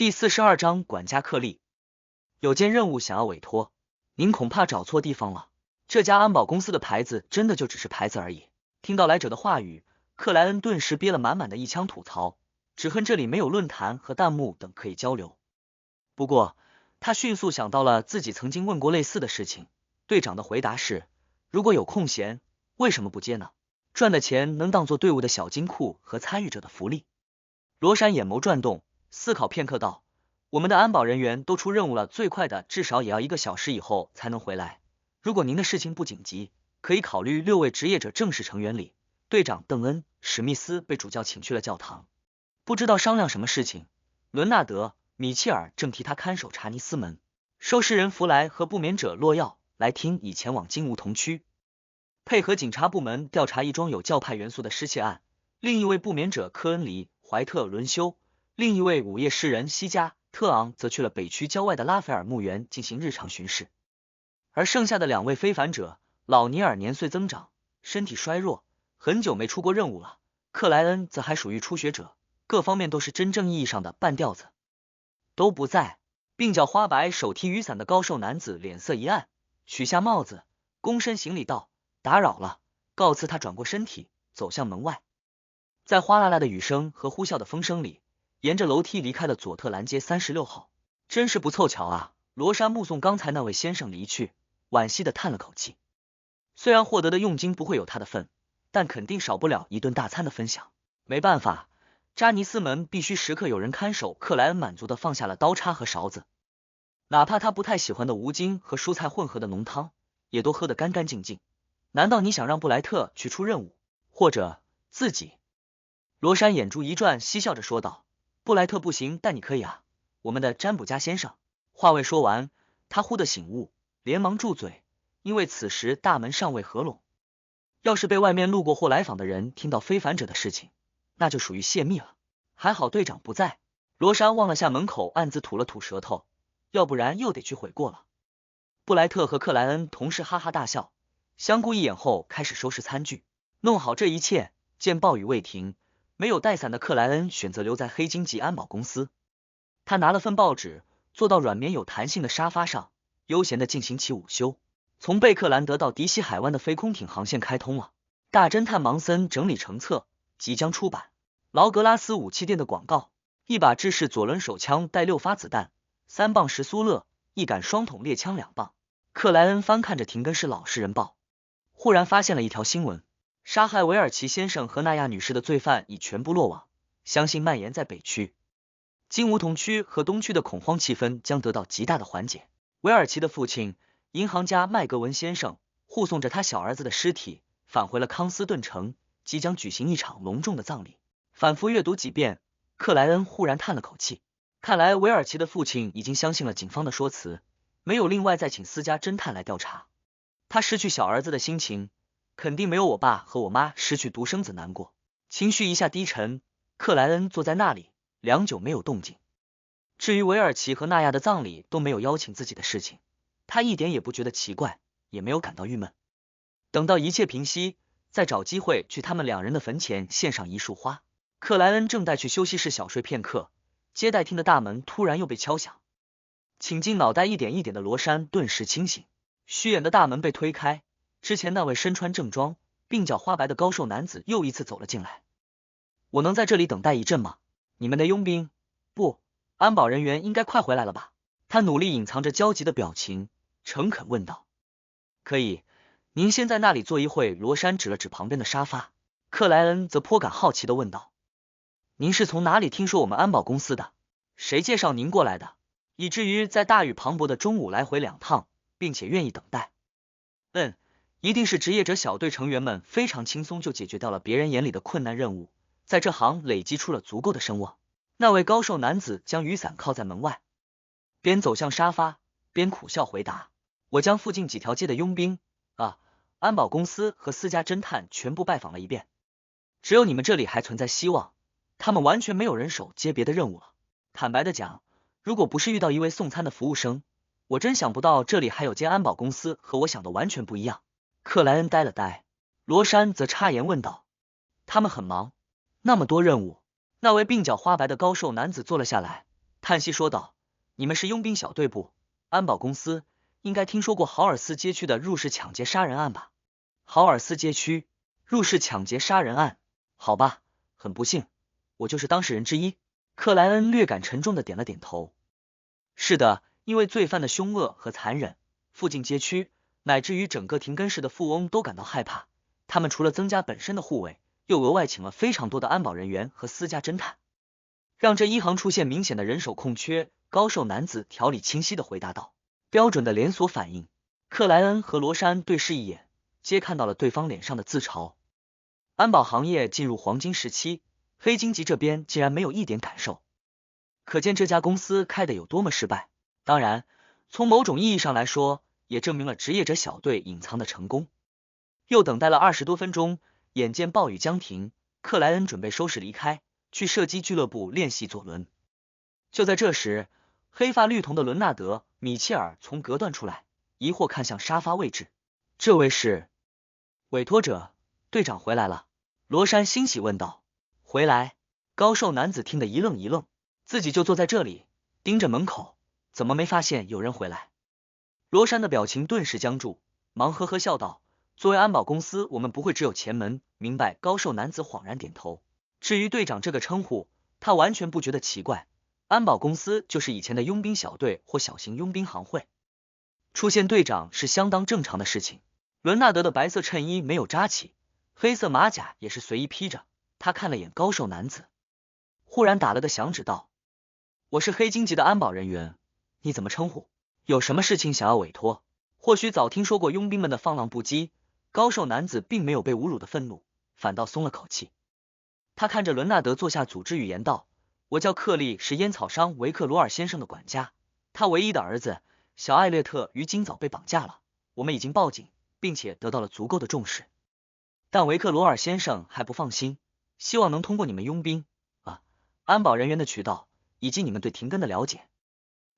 第42章管家克利。有件任务想要委托，您恐怕找错地方了。这家安保公司的牌子真的就只是牌子而已。听到来者的话语，克莱恩顿时憋了满满的一腔吐槽，只恨这里没有论坛和弹幕等可以交流。不过他迅速想到了自己曾经问过类似的事情，队长的回答是，如果有空闲，为什么不接呢？赚的钱能当做队伍的小金库和参与者的福利。罗珊眼眸转动，思考片刻道，我们的安保人员都出任务了，最快的至少也要1个小时以后才能回来。如果您的事情不紧急，可以考虑6位职业者正式成员里，队长邓恩·史密斯被主教请去了教堂，不知道商量什么事情。伦纳德·米切尔正替他看守查尼斯门，收尸人弗莱和不眠者洛耀来听已前往金梧桐区，配合警察部门调查一桩有教派元素的失窃案。另一位不眠者科恩里·怀特伦修，另一位午夜诗人西加·特昂则去了北区郊外的拉斐尔墓园进行日常巡视。而剩下的2位非凡者，老尼尔年岁增长，身体衰弱，很久没出过任务了，克莱恩则还属于初学者，各方面都是真正意义上的半吊子。都不在。鬓角花白手提雨伞的高瘦男子脸色一暗，取下帽子，躬身行礼道，打扰了，告辞。他转过身体走向门外，在哗啦啦的雨声和呼啸的风声里，沿着楼梯离开了佐特兰街36号。真是不凑巧啊！罗莎目送刚才那位先生离去，惋惜的叹了口气。虽然获得的佣金不会有他的份，但肯定少不了一顿大餐的分享。没办法，扎尼斯门必须时刻有人看守。克莱恩满足的放下了刀叉和勺子，哪怕他不太喜欢的无精和蔬菜混合的浓汤，也都喝得干干净净。难道你想让布莱特去出任务，或者自己？罗珊眼珠一转，嬉笑着说道，布莱特不行，但你可以啊，我们的占卜家先生。话未说完，他忽地醒悟，连忙住嘴，因为此时大门尚未合拢。要是被外面路过或来访的人听到非凡者的事情，那就属于泄密了。还好队长不在。罗珊望了下门口，暗自吐了吐舌头，要不然又得去悔过了。布莱特和克莱恩同时哈哈大笑，相顾一眼后开始收拾餐具。弄好这一切，见暴雨未停，没有带伞的克莱恩选择留在黑金级安保公司。他拿了份报纸，坐到软绵有弹性的沙发上，悠闲地进行起午休。从贝克兰德到迪西海湾的飞空艇航线开通了，大侦探芒森整理成册，即将出版。劳格拉斯武器店的广告，一把制式左轮手枪带6发子弹，3磅10苏勒，一杆双筒猎枪2磅。克莱恩翻看着廷根市老实人报，忽然发现了一条新闻，杀害韦尔奇先生和纳亚女士的罪犯已全部落网，相信蔓延在北区、金梧桐区和东区的恐慌气氛将得到极大的缓解。韦尔奇的父亲银行家麦格文先生护送着他小儿子的尸体返回了康斯顿城，即将举行一场隆重的葬礼。反复阅读几遍，克莱恩忽然叹了口气，看来韦尔奇的父亲已经相信了警方的说辞，没有另外再请私家侦探来调查。他失去小儿子的心情肯定没有我爸和我妈失去独生子难过。情绪一下低沉，克莱恩坐在那里良久没有动静。至于韦尔奇和纳亚的葬礼都没有邀请自己的事情，他一点也不觉得奇怪，也没有感到郁闷。等到一切平息，再找机会去他们2人的坟前献上一束花。克莱恩正待去休息室小睡片刻，接待厅的大门突然又被敲响。倾尽脑袋一点一点的罗珊顿时清醒，虚掩的大门被推开，之前那位身穿正装、鬓角花白的高瘦男子又一次走了进来。我能在这里等待一阵吗？你们的佣兵，不，安保人员应该快回来了吧？他努力隐藏着焦急的表情，诚恳问道。可以，您先在那里坐一会。罗珊指了指旁边的沙发。克莱恩则颇感好奇地问道，您是从哪里听说我们安保公司的？谁介绍您过来的，以至于在大雨磅礴的中午来回2趟，并且愿意等待？一定是职业者小队成员们非常轻松就解决掉了别人眼里的困难任务，在这行累积出了足够的声望。那位高瘦男子将雨伞靠在门外，边走向沙发边苦笑回答，我将附近几条街的佣兵安保公司和私家侦探全部拜访了一遍，只有你们这里还存在希望，他们完全没有人手接别的任务了。坦白的讲，如果不是遇到一位送餐的服务生，我真想不到这里还有间安保公司和我想的完全不一样。克莱恩呆了呆，罗珊则插言问道，他们很忙，那么多任务。那位鬓角花白的高瘦男子坐了下来，他叹息说道：“你们是佣兵小队部，安保公司，应该听说过豪尔斯街区的入室抢劫杀人案吧？”豪尔斯街区入室抢劫杀人案，好吧，很不幸，我就是当事人之一。克莱恩略感沉重的点了点头。是的，因为罪犯的凶恶和残忍，附近街区乃至于整个廷根市的富翁都感到害怕。他们除了增加本身的护卫，又额外请了非常多的安保人员和私家侦探，让这一行出现明显的人手空缺。高瘦男子条理清晰的回答道：“标准的连锁反应。”克莱恩和罗珊对视一眼，皆看到了对方脸上的自嘲。安保行业进入黄金时期，黑金级这边竟然没有一点感受，可见这家公司开得有多么失败。当然，从某种意义上来说，也证明了职业者小队隐藏的成功。又等待了20多分钟，眼见暴雨将停，克莱恩准备收拾离开，去射击俱乐部练习左轮。就在这时，黑发绿瞳的伦纳德·米切尔从隔断出来，疑惑看向沙发位置。这位是委托者，队长回来了。罗珊欣喜问道。回来？高瘦男子听得一愣一愣，自己就坐在这里，盯着门口，怎么没发现有人回来？罗珊的表情顿时僵住，忙呵呵笑道：“作为安保公司，我们不会只有前门，明白？”高瘦男子恍然点头。至于队长这个称呼，他完全不觉得奇怪。安保公司就是以前的佣兵小队或小型佣兵行会，出现队长是相当正常的事情。伦纳德的白色衬衣没有扎起，黑色马甲也是随意披着。他看了眼高瘦男子，忽然打了个响指道：“我是黑金级的安保人员，你怎么称呼？有什么事情想要委托？”或许早听说过佣兵们的放浪不羁，高瘦男子并没有被侮辱的愤怒，反倒松了口气。他看着伦纳德坐下，组织语言道：“我叫克利，是烟草商维克罗尔先生的管家，他唯一的儿子小艾略特于今早被绑架了，我们已经报警，并且得到了足够的重视，但维克罗尔先生还不放心，希望能通过你们佣兵安保人员的渠道，以及你们对廷根的了解，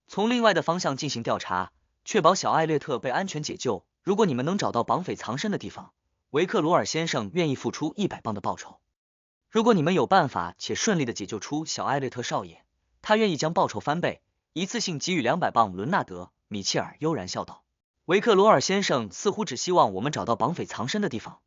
从另外的方向进行调查，确保小艾略特被安全解救。如果你们能找到绑匪藏身的地方，维克罗尔先生愿意付出100磅的报酬。如果你们有办法且顺利的解救出小艾略特少爷，他愿意将报酬翻倍，一次性给予200磅。”伦纳德·米切尔悠然笑道：“维克罗尔先生似乎只希望我们找到绑匪藏身的地方，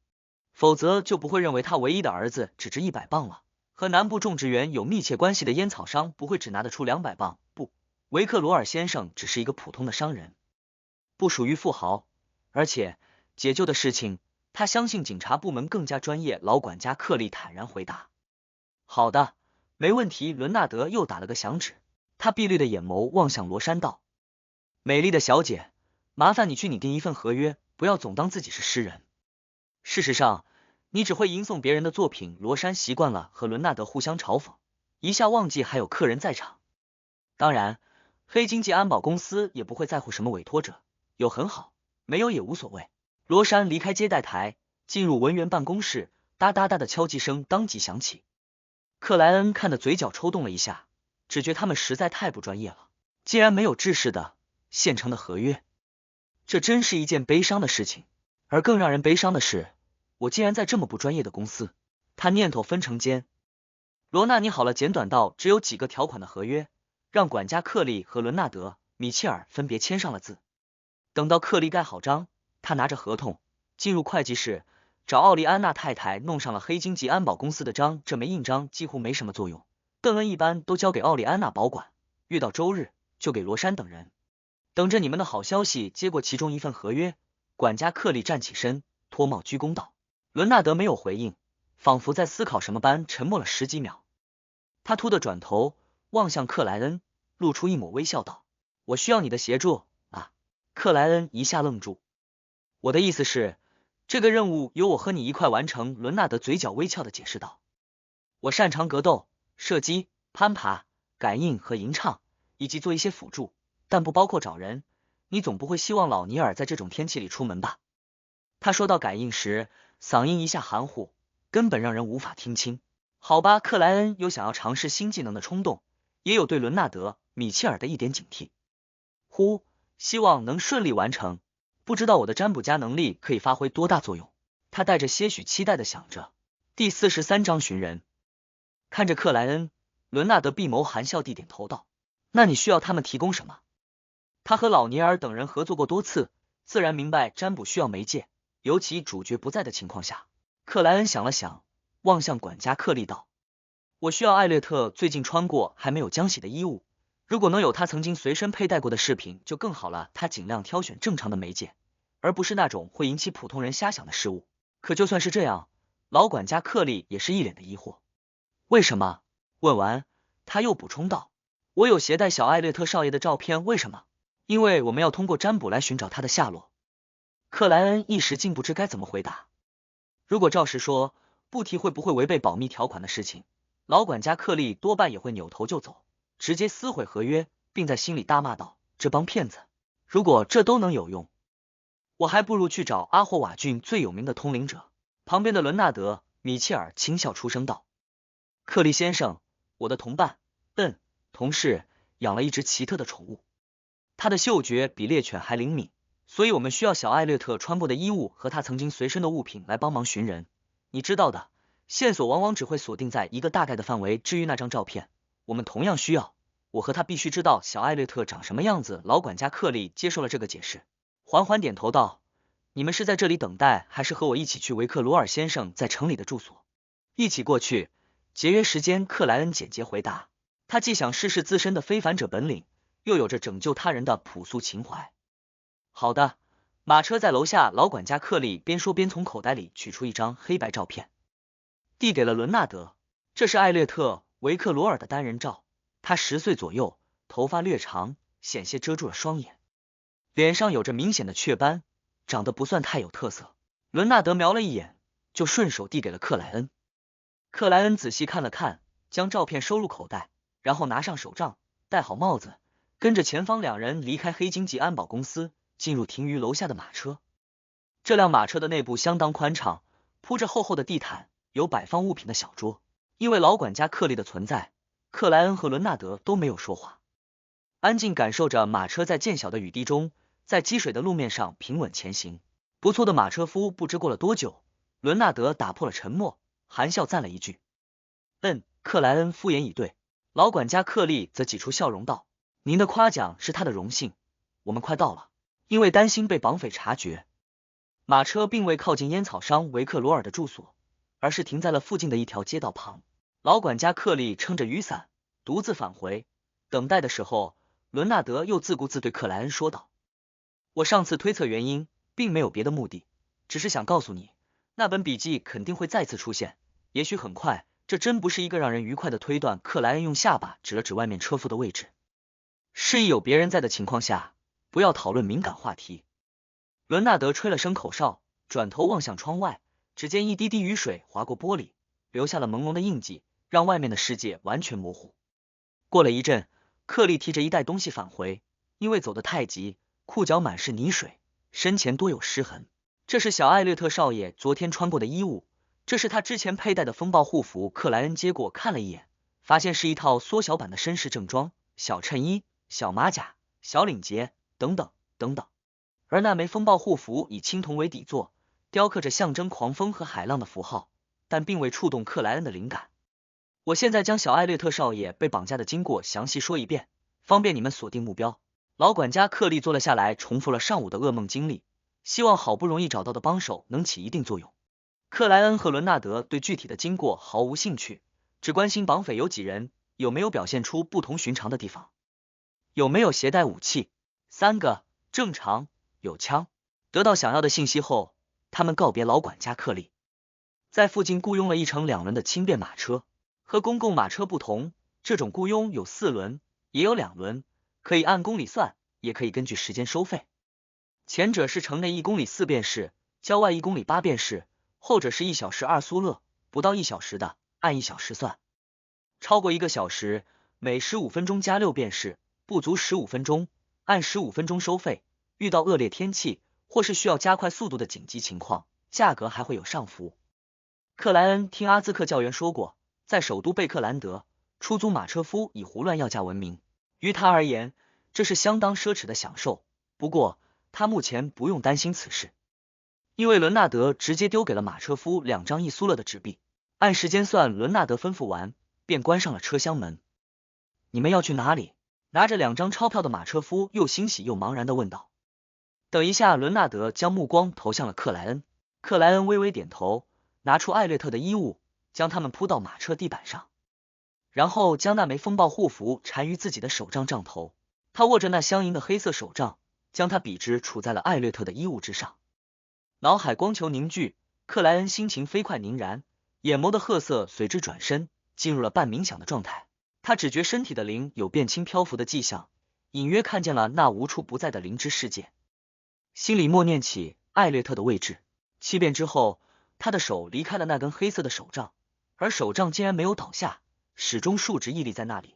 否则就不会认为他唯一的儿子只值100磅了。和南部种植园有密切关系的烟草商不会只拿得出200磅。不，维克罗尔先生只是一个普通的商人，不属于富豪，而且解救的事情，他相信警察部门更加专业。”老管家克利坦然回答。好的，没问题。伦纳德又打了个响指，他碧绿的眼眸望向罗珊道：“美丽的小姐，麻烦你去拟定一份合约，不要总当自己是诗人。事实上，你只会吟诵别人的作品。”罗珊习惯了和伦纳德互相嘲讽，一下忘记还有客人在场。当然，黑金级安保公司也不会在乎什么委托者，有很好，没有也无所谓。罗珊离开接待台，进入文员办公室，哒哒哒的敲击声当即响起。克莱恩看得嘴角抽动了一下，只觉他们实在太不专业了，竟然没有制式的现成的合约，这真是一件悲伤的事情。而更让人悲伤的是，我竟然在这么不专业的公司。他念头纷呈间，罗纳拟好了简短到只有几个条款的合约，让管家克利和伦纳德·米切尔分别签上了字。等到克利盖好章，他拿着合同进入会计室，找奥利安娜太太弄上了黑金级安保公司的章。这枚印章几乎没什么作用，邓恩一般都交给奥利安娜保管，遇到周日就给罗珊等人。等着你们的好消息。接过其中一份合约，管家克利站起身，脱帽鞠躬道。伦纳德没有回应，仿佛在思考什么般，沉默了10几秒。他突地转头望向克莱恩，露出一抹微笑道：“我需要你的协助啊！”克莱恩一下愣住。我的意思是，这个任务由我和你一块完成。伦纳德嘴角微翘的解释道：“我擅长格斗、射击、攀爬、感应和吟唱，以及做一些辅助，但不包括找人。你总不会希望老尼尔在这种天气里出门吧？”他说到感应时，嗓音一下含糊，根本让人无法听清。好吧，克莱恩有想要尝试新技能的冲动，也有对伦纳德·米切尔的一点警惕。希望能顺利完成。不知道我的占卜家能力可以发挥多大作用。他带着些许期待的想着。第43章寻人。看着克莱恩，伦纳德闭眸含笑地点头道：“那你需要他们提供什么？他和老尼尔等人合作过多次，自然明白占卜需要媒介，尤其主角不在的情况下。克莱恩想了想，望向管家克利道：我需要艾略特最近穿过还没有浆洗的衣物，如果能有他曾经随身佩戴过的饰品就更好了。他尽量挑选正常的媒介，而不是那种会引起普通人瞎想的事物。可就算是这样，老管家克利也是一脸的疑惑。为什么？问完，他又补充道：我有携带小艾略特少爷的照片，为什么？因为我们要通过占卜来寻找他的下落。克莱恩一时竟不知该怎么回答。如果照实说，不提会不会违背保密条款的事情，老管家克利多半也会扭头就走，直接撕毁合约，并在心里大骂道：这帮骗子！如果这都能有用，我还不如去找阿霍瓦郡最有名的通灵者。旁边的伦纳德·米切尔轻笑出声道：克利先生，我的同伴，同事养了一只奇特的宠物，他的嗅觉比猎犬还灵敏，所以我们需要小艾略特穿过的衣物和他曾经随身的物品来帮忙寻人。你知道的，线索往往只会锁定在一个大概的范围，至于那张照片，我们同样需要。我和他必须知道小艾略特长什么样子。老管家克利接受了这个解释，缓缓点头道：你们是在这里等待，还是和我一起去维克罗尔先生在城里的住所？一起过去，节约时间。克莱恩简洁回答。他既想试试自身的非凡者本领，又有着拯救他人的朴素情怀。好的，马车在楼下。老管家克利边说边从口袋里取出一张黑白照片，递给了伦纳德。这是艾略特·维克罗尔的单人照，他10岁左右，头发略长，险些遮住了双眼，脸上有着明显的雀斑，长得不算太有特色。伦纳德瞄了一眼，就顺手递给了克莱恩。克莱恩仔细看了看，将照片收入口袋，然后拿上手杖，戴好帽子，跟着前方两人离开黑金级安保公司，进入停于楼下的马车。这辆马车的内部相当宽敞，铺着厚厚的地毯，有摆放物品的小桌。因为老管家克利的存在，克莱恩和伦纳德都没有说话，安静感受着马车在渐小的雨滴中，在积水的路面上平稳前行。不错的马车夫。不知过了多久，伦纳德打破了沉默，含笑赞了一句。克莱恩敷衍以对，老管家克利则挤出笑容道：您的夸奖是他的荣幸，我们快到了。因为担心被绑匪察觉，马车并未靠近烟草商维克罗尔的住所，而是停在了附近的一条街道旁。老管家克利撑着雨伞独自返回。等待的时候，伦纳德又自顾自对克莱恩说道：我上次推测原因并没有别的目的，只是想告诉你，那本笔记肯定会再次出现，也许很快。这真不是一个让人愉快的推断。克莱恩用下巴指了指外面车夫的位置，示意有别人在的情况下不要讨论敏感话题。伦纳德吹了声口哨，转头望向窗外，只见一滴滴雨水划过玻璃，留下了朦胧的印记，让外面的世界完全模糊。过了一阵，克利提着一袋东西返回，因为走得太急，裤脚满是泥水，身前多有湿痕。这是小艾略特少爷昨天穿过的衣物，这是他之前佩戴的风暴护符。克莱恩接过看了一眼，发现是一套缩小版的绅士正装，小衬衣、小马甲、小领结等等等等。而那枚风暴护符以青铜为底座，雕刻着象征狂风和海浪的符号，但并未触动克莱恩的灵感。我现在将小艾略特少爷被绑架的经过详细说一遍，方便你们锁定目标。老管家克利坐了下来，重复了上午的噩梦经历，希望好不容易找到的帮手能起一定作用。克莱恩和伦纳德对具体的经过毫无兴趣，只关心绑匪有几人，有没有表现出不同寻常的地方，有没有携带武器。3个，正常，有枪。得到想要的信息后，他们告别老管家克利，在附近雇佣了一乘2轮的轻便马车。和公共马车不同，这种雇佣有4轮，也有2轮，可以按公里算，也可以根据时间收费。前者是城内1公里4便士，郊外1公里8便士，后者是1小时2苏勒，不到1小时的按1小时算，超过1个小时每15分钟加6便士，不足15分钟按15分钟收费。遇到恶劣天气或是需要加快速度的紧急情况，价格还会有上浮。克莱恩听阿兹克教员说过，在首都贝克兰德，出租马车夫以胡乱要价闻名，于他而言，这是相当奢侈的享受。不过他目前不用担心此事，因为伦纳德直接丢给了马车夫2张1苏勒的纸币，按时间算。伦纳德吩咐完，便关上了车厢门。你们要去哪里？拿着2张钞票的马车夫又欣喜又茫然地问道。等一下，伦纳德将目光投向了克莱恩，克莱恩微微点头，拿出艾略特的衣物，将它们铺到马车地板上，然后将那枚风暴护符缠于自己的手杖杖头。他握着那相迎的黑色手杖，将它笔直杵在了艾略特的衣物之上。脑海光球凝聚，克莱恩心情飞快凝然，眼眸的褐色随之转身，进入了半冥想的状态。他只觉身体的灵有变轻漂浮的迹象，隐约看见了那无处不在的灵之世界，心里默念起艾略特的位置。7遍之后，他的手离开了那根黑色的手杖，而手杖竟然没有倒下，始终竖直屹立在那里，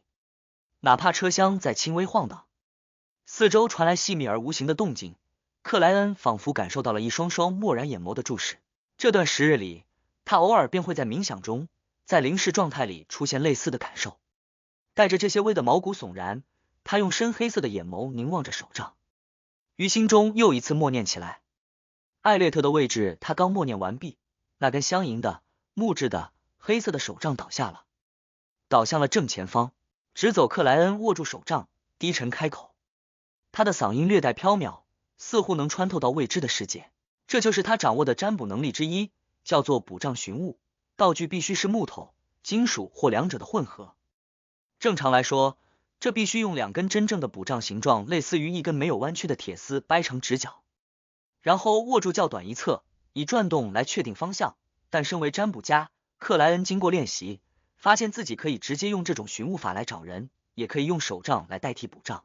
哪怕车厢在轻微晃荡。四周传来细密而无形的动静，克莱恩仿佛感受到了一双双漠然眼眸的注视。这段时日里，他偶尔便会在冥想中，在灵视状态里出现类似的感受。带着这些微的毛骨悚然，他用深黑色的眼眸凝望着手杖，于心中又一次默念起来。艾略特的位置他刚默念完毕，那根相迎的木质的黑色的手杖倒下了，倒向了正前方。直走克莱恩握住手杖，低沉开口，他的嗓音略带飘渺，似乎能穿透到未知的世界。这就是他掌握的占卜能力之一，叫做卜杖寻物，道具必须是木头、金属或两者的混合。正常来说，这必须用2根真正的卜杖形状类似于一根没有弯曲的铁丝掰成直角，然后握住较短一侧，以转动来确定方向。但身为占卜家，克莱恩经过练习，发现自己可以直接用这种寻物法来找人，也可以用手杖来代替卜杖。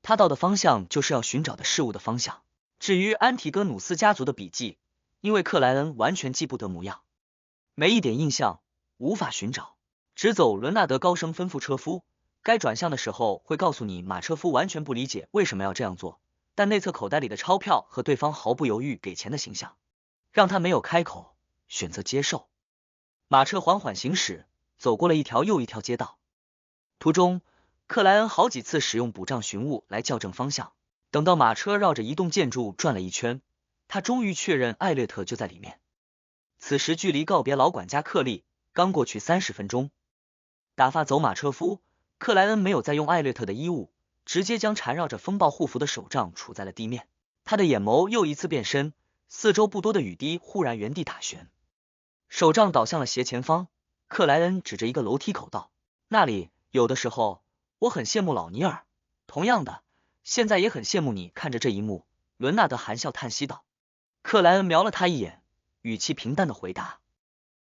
他到的方向就是要寻找的事物的方向。至于安提戈努斯家族的笔记，因为克莱恩完全记不得模样，没一点印象，无法寻找。直走，伦纳德高声吩咐车夫，该转向的时候会告诉你。马车夫完全不理解为什么要这样做，但内侧口袋里的钞票和对方毫不犹豫给钱的形象，让他没有开口，选择接受。马车缓缓行驶，走过了一条又一条街道。途中，克莱恩好几次使用卜杖寻物来校正方向。等到马车绕着一栋建筑转了一圈，他终于确认艾略特就在里面。此时距离告别老管家克利刚过去30分钟。打发走马车夫，克莱恩没有再用艾略特的衣物，直接将缠绕着风暴护符的手杖杵在了地面。他的眼眸又一次变深，四周不多的雨滴忽然原地打旋，手杖倒向了斜前方。克莱恩指着一个楼梯口道：“那里。有的时候我很羡慕老尼尔，同样的，现在也很羡慕你。”看着这一幕，伦纳德含笑叹息道。克莱恩瞄了他一眼，语气平淡的回答：“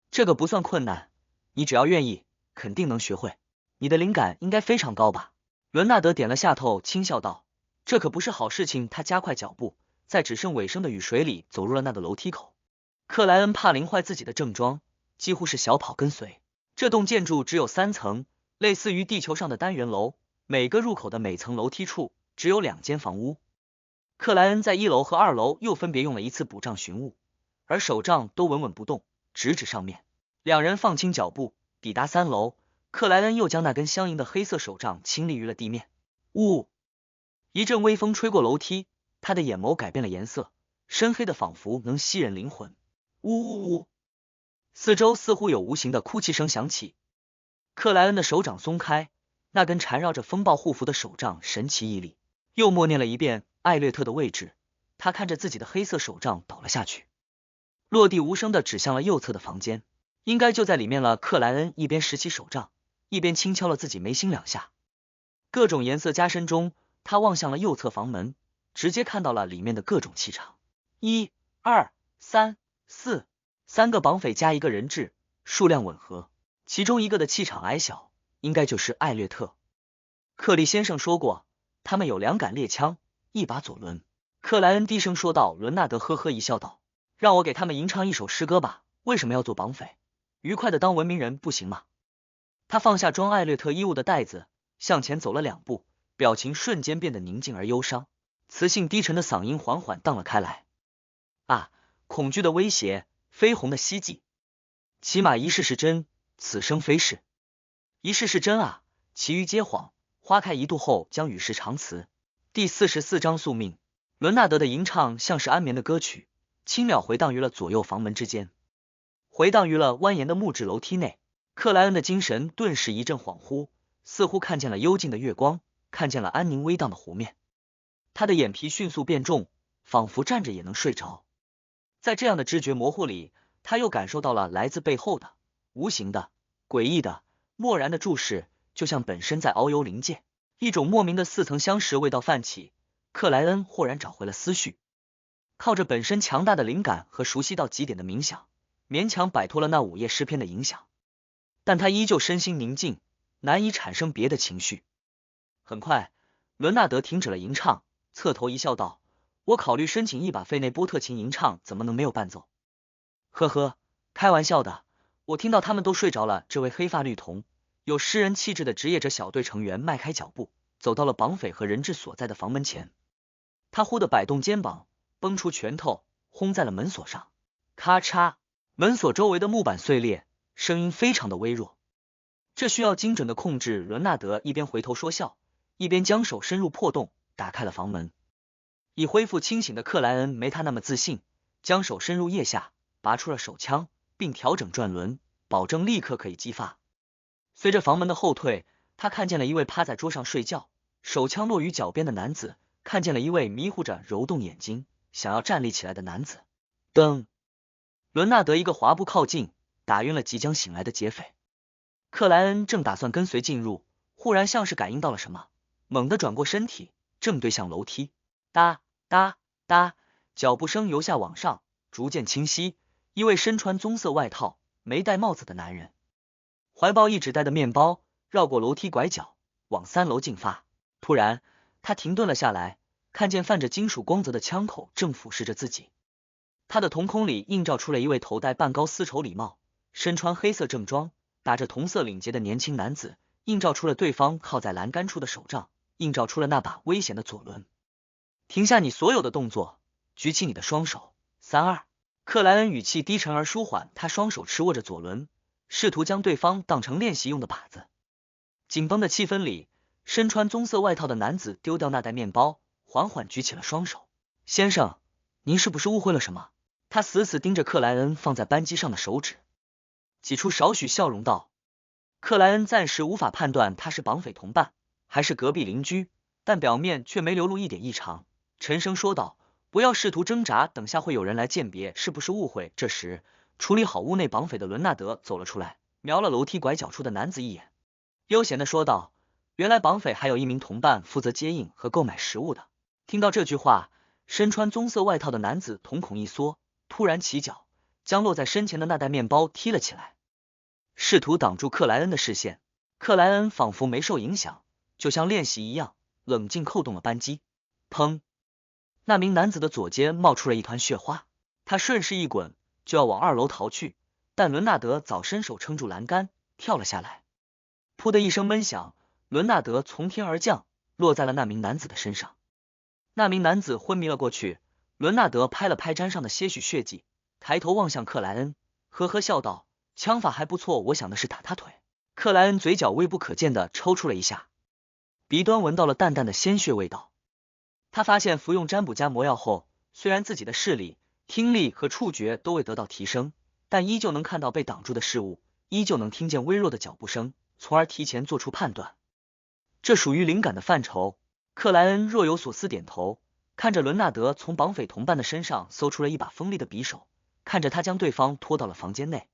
这个不算困难，你只要愿意，肯定能学会。你的灵感应该非常高吧？”伦纳德点了下头，轻笑道：“这可不是好事情。”他加快脚步，在只剩尾声的雨水里走入了那个楼梯口。克莱恩怕淋坏自己的正装，几乎是小跑跟随。这栋建筑只有3层，类似于地球上的单元楼，每个入口的每层楼梯处只有2间房屋。克莱恩在1楼和2楼又分别用了一次卜杖寻物，而手杖都稳稳不动，直指上面。2人放轻脚步，抵达3楼，克莱恩又将那根相迎的黑色手杖倾立于了地面。呜！一阵微风吹过楼梯，他的眼眸改变了颜色，深黑的仿佛能吸人灵魂。呜呜呜！四周似乎有无形的哭泣声响起。克莱恩的手掌松开，那根缠绕着风暴护符的手杖神奇屹立。又默念了一遍艾略特的位置，他看着自己的黑色手杖倒了下去，落地无声的指向了右侧的房间，应该就在里面了。克莱恩一边拾起手杖，一边轻敲了自己眉心2下。各种颜色加深中，他望向了右侧房门，直接看到了里面的各种气场。1、2、3、4， 3个绑匪加1个人质，数量吻合。其中一个的气场矮小，应该就是艾略特。克利先生说过，他们有2杆猎枪，1把左轮。克莱恩低声说道。伦纳德呵呵一笑道：“让我给他们吟唱一首诗歌吧。为什么要做绑匪？愉快的当文明人不行吗？”他放下装艾略特衣物的袋子，向前走了2步，表情瞬间变得宁静而忧伤，磁性低沉的嗓音缓缓荡了开来：“啊，恐惧的威胁，绯红的希冀，起码一世是真，此生非是。一世是真啊，其余皆谎。花开一度后，将与世长辞。”第44章宿命。伦纳德的吟唱像是安眠的歌曲，轻渺回荡于了左右房门之间，回荡于了蜿蜒的木质楼梯内。克莱恩的精神顿时一阵恍惚，似乎看见了幽静的月光，看见了安宁微荡的湖面，他的眼皮迅速变重，仿佛站着也能睡着。在这样的知觉模糊里，他又感受到了来自背后的、无形的、诡异的、漠然的注视，就像本身在遨游灵界。一种莫名的似曾相识味道泛起，克莱恩豁然找回了思绪，靠着本身强大的灵感和熟悉到极点的冥想，勉强摆脱了那午夜诗篇的影响，但他依旧身心宁静，难以产生别的情绪。很快，伦纳德停止了吟唱，侧头一笑道：“我考虑申请一把费内波特琴吟唱，怎么能没有伴奏？”呵呵，开玩笑的，我听到他们都睡着了。这位黑发绿瞳、有诗人气质的职业者小队成员迈开脚步，走到了绑匪和人质所在的房门前。他忽地摆动肩膀，崩出拳头，轰在了门锁上。咔嚓，门锁周围的木板碎裂，声音非常的微弱。这需要精准的控制。伦纳德一边回头说笑，一边将手伸入破洞，打开了房门。已恢复清醒的克莱恩没他那么自信，将手伸入腋下，拔出了手枪，并调整转轮，保证立刻可以击发。随着房门的后退，他看见了一位趴在桌上睡觉，手枪落于脚边的男子，看见了一位迷糊着揉动眼睛，想要站立起来的男子。噔！伦纳德一个滑步靠近，打晕了即将醒来的劫匪。克莱恩正打算跟随进入，忽然像是感应到了什么，猛地转过身体，正对向楼梯。哒哒哒，脚步声由下往上，逐渐清晰。一位身穿棕色外套、没戴帽子的男人，怀抱一纸袋的面包，绕过楼梯拐角，往3楼进发。突然，他停顿了下来，看见泛着金属光泽的枪口正俯视着自己。他的瞳孔里映照出了一位头戴半高丝绸礼帽、身穿黑色正装、打着同色领结的年轻男子，映照出了对方靠在栏杆处的手杖，映照出了那把危险的左轮。停下你所有的动作，举起你的双手。3、2。克莱恩语气低沉而舒缓，他双手持握着左轮，试图将对方当成练习用的靶子。紧绷的气氛里，身穿棕色外套的男子丢掉那袋面包，缓缓举起了双手。先生，您是不是误会了什么？他死死盯着克莱恩放在扳机上的手指，挤出少许笑容道。克莱恩暂时无法判断他是绑匪同伴还是隔壁邻居，但表面却没流露一点异常，沉声说道：“不要试图挣扎，等下会有人来鉴别是不是误会。”这时，处理好屋内绑匪的伦纳德走了出来，瞄了楼梯拐角处的男子一眼，悠闲的说道：“原来绑匪还有一名同伴负责接应和购买食物的。”听到这句话，身穿棕色外套的男子瞳孔一缩，突然起脚，将落在身前的那袋面包踢了起来，试图挡住克莱恩的视线。克莱恩仿佛没受影响，就像练习一样，冷静扣动了扳机。砰！那名男子的左肩冒出了一团血花，他顺势一滚，就要往2楼逃去，但伦纳德早伸手撑住栏杆，跳了下来。噗的一声闷响，伦纳德从天而降，落在了那名男子的身上。那名男子昏迷了过去，伦纳德拍了拍毡上的些许血迹，抬头望向克莱恩，呵呵笑道：“枪法还不错，我想的是打他腿。”克莱恩嘴角微不可见的抽搐了一下，鼻端闻到了淡淡的鲜血味道。他发现服用占卜加魔药后，虽然自己的视力、听力和触觉都未得到提升，但依旧能看到被挡住的事物，依旧能听见微弱的脚步声，从而提前做出判断。这属于灵感的范畴。克莱恩若有所思点头，看着伦纳德从绑匪同伴的身上搜出了一把锋利的匕首，看着他将对方拖到了房间内，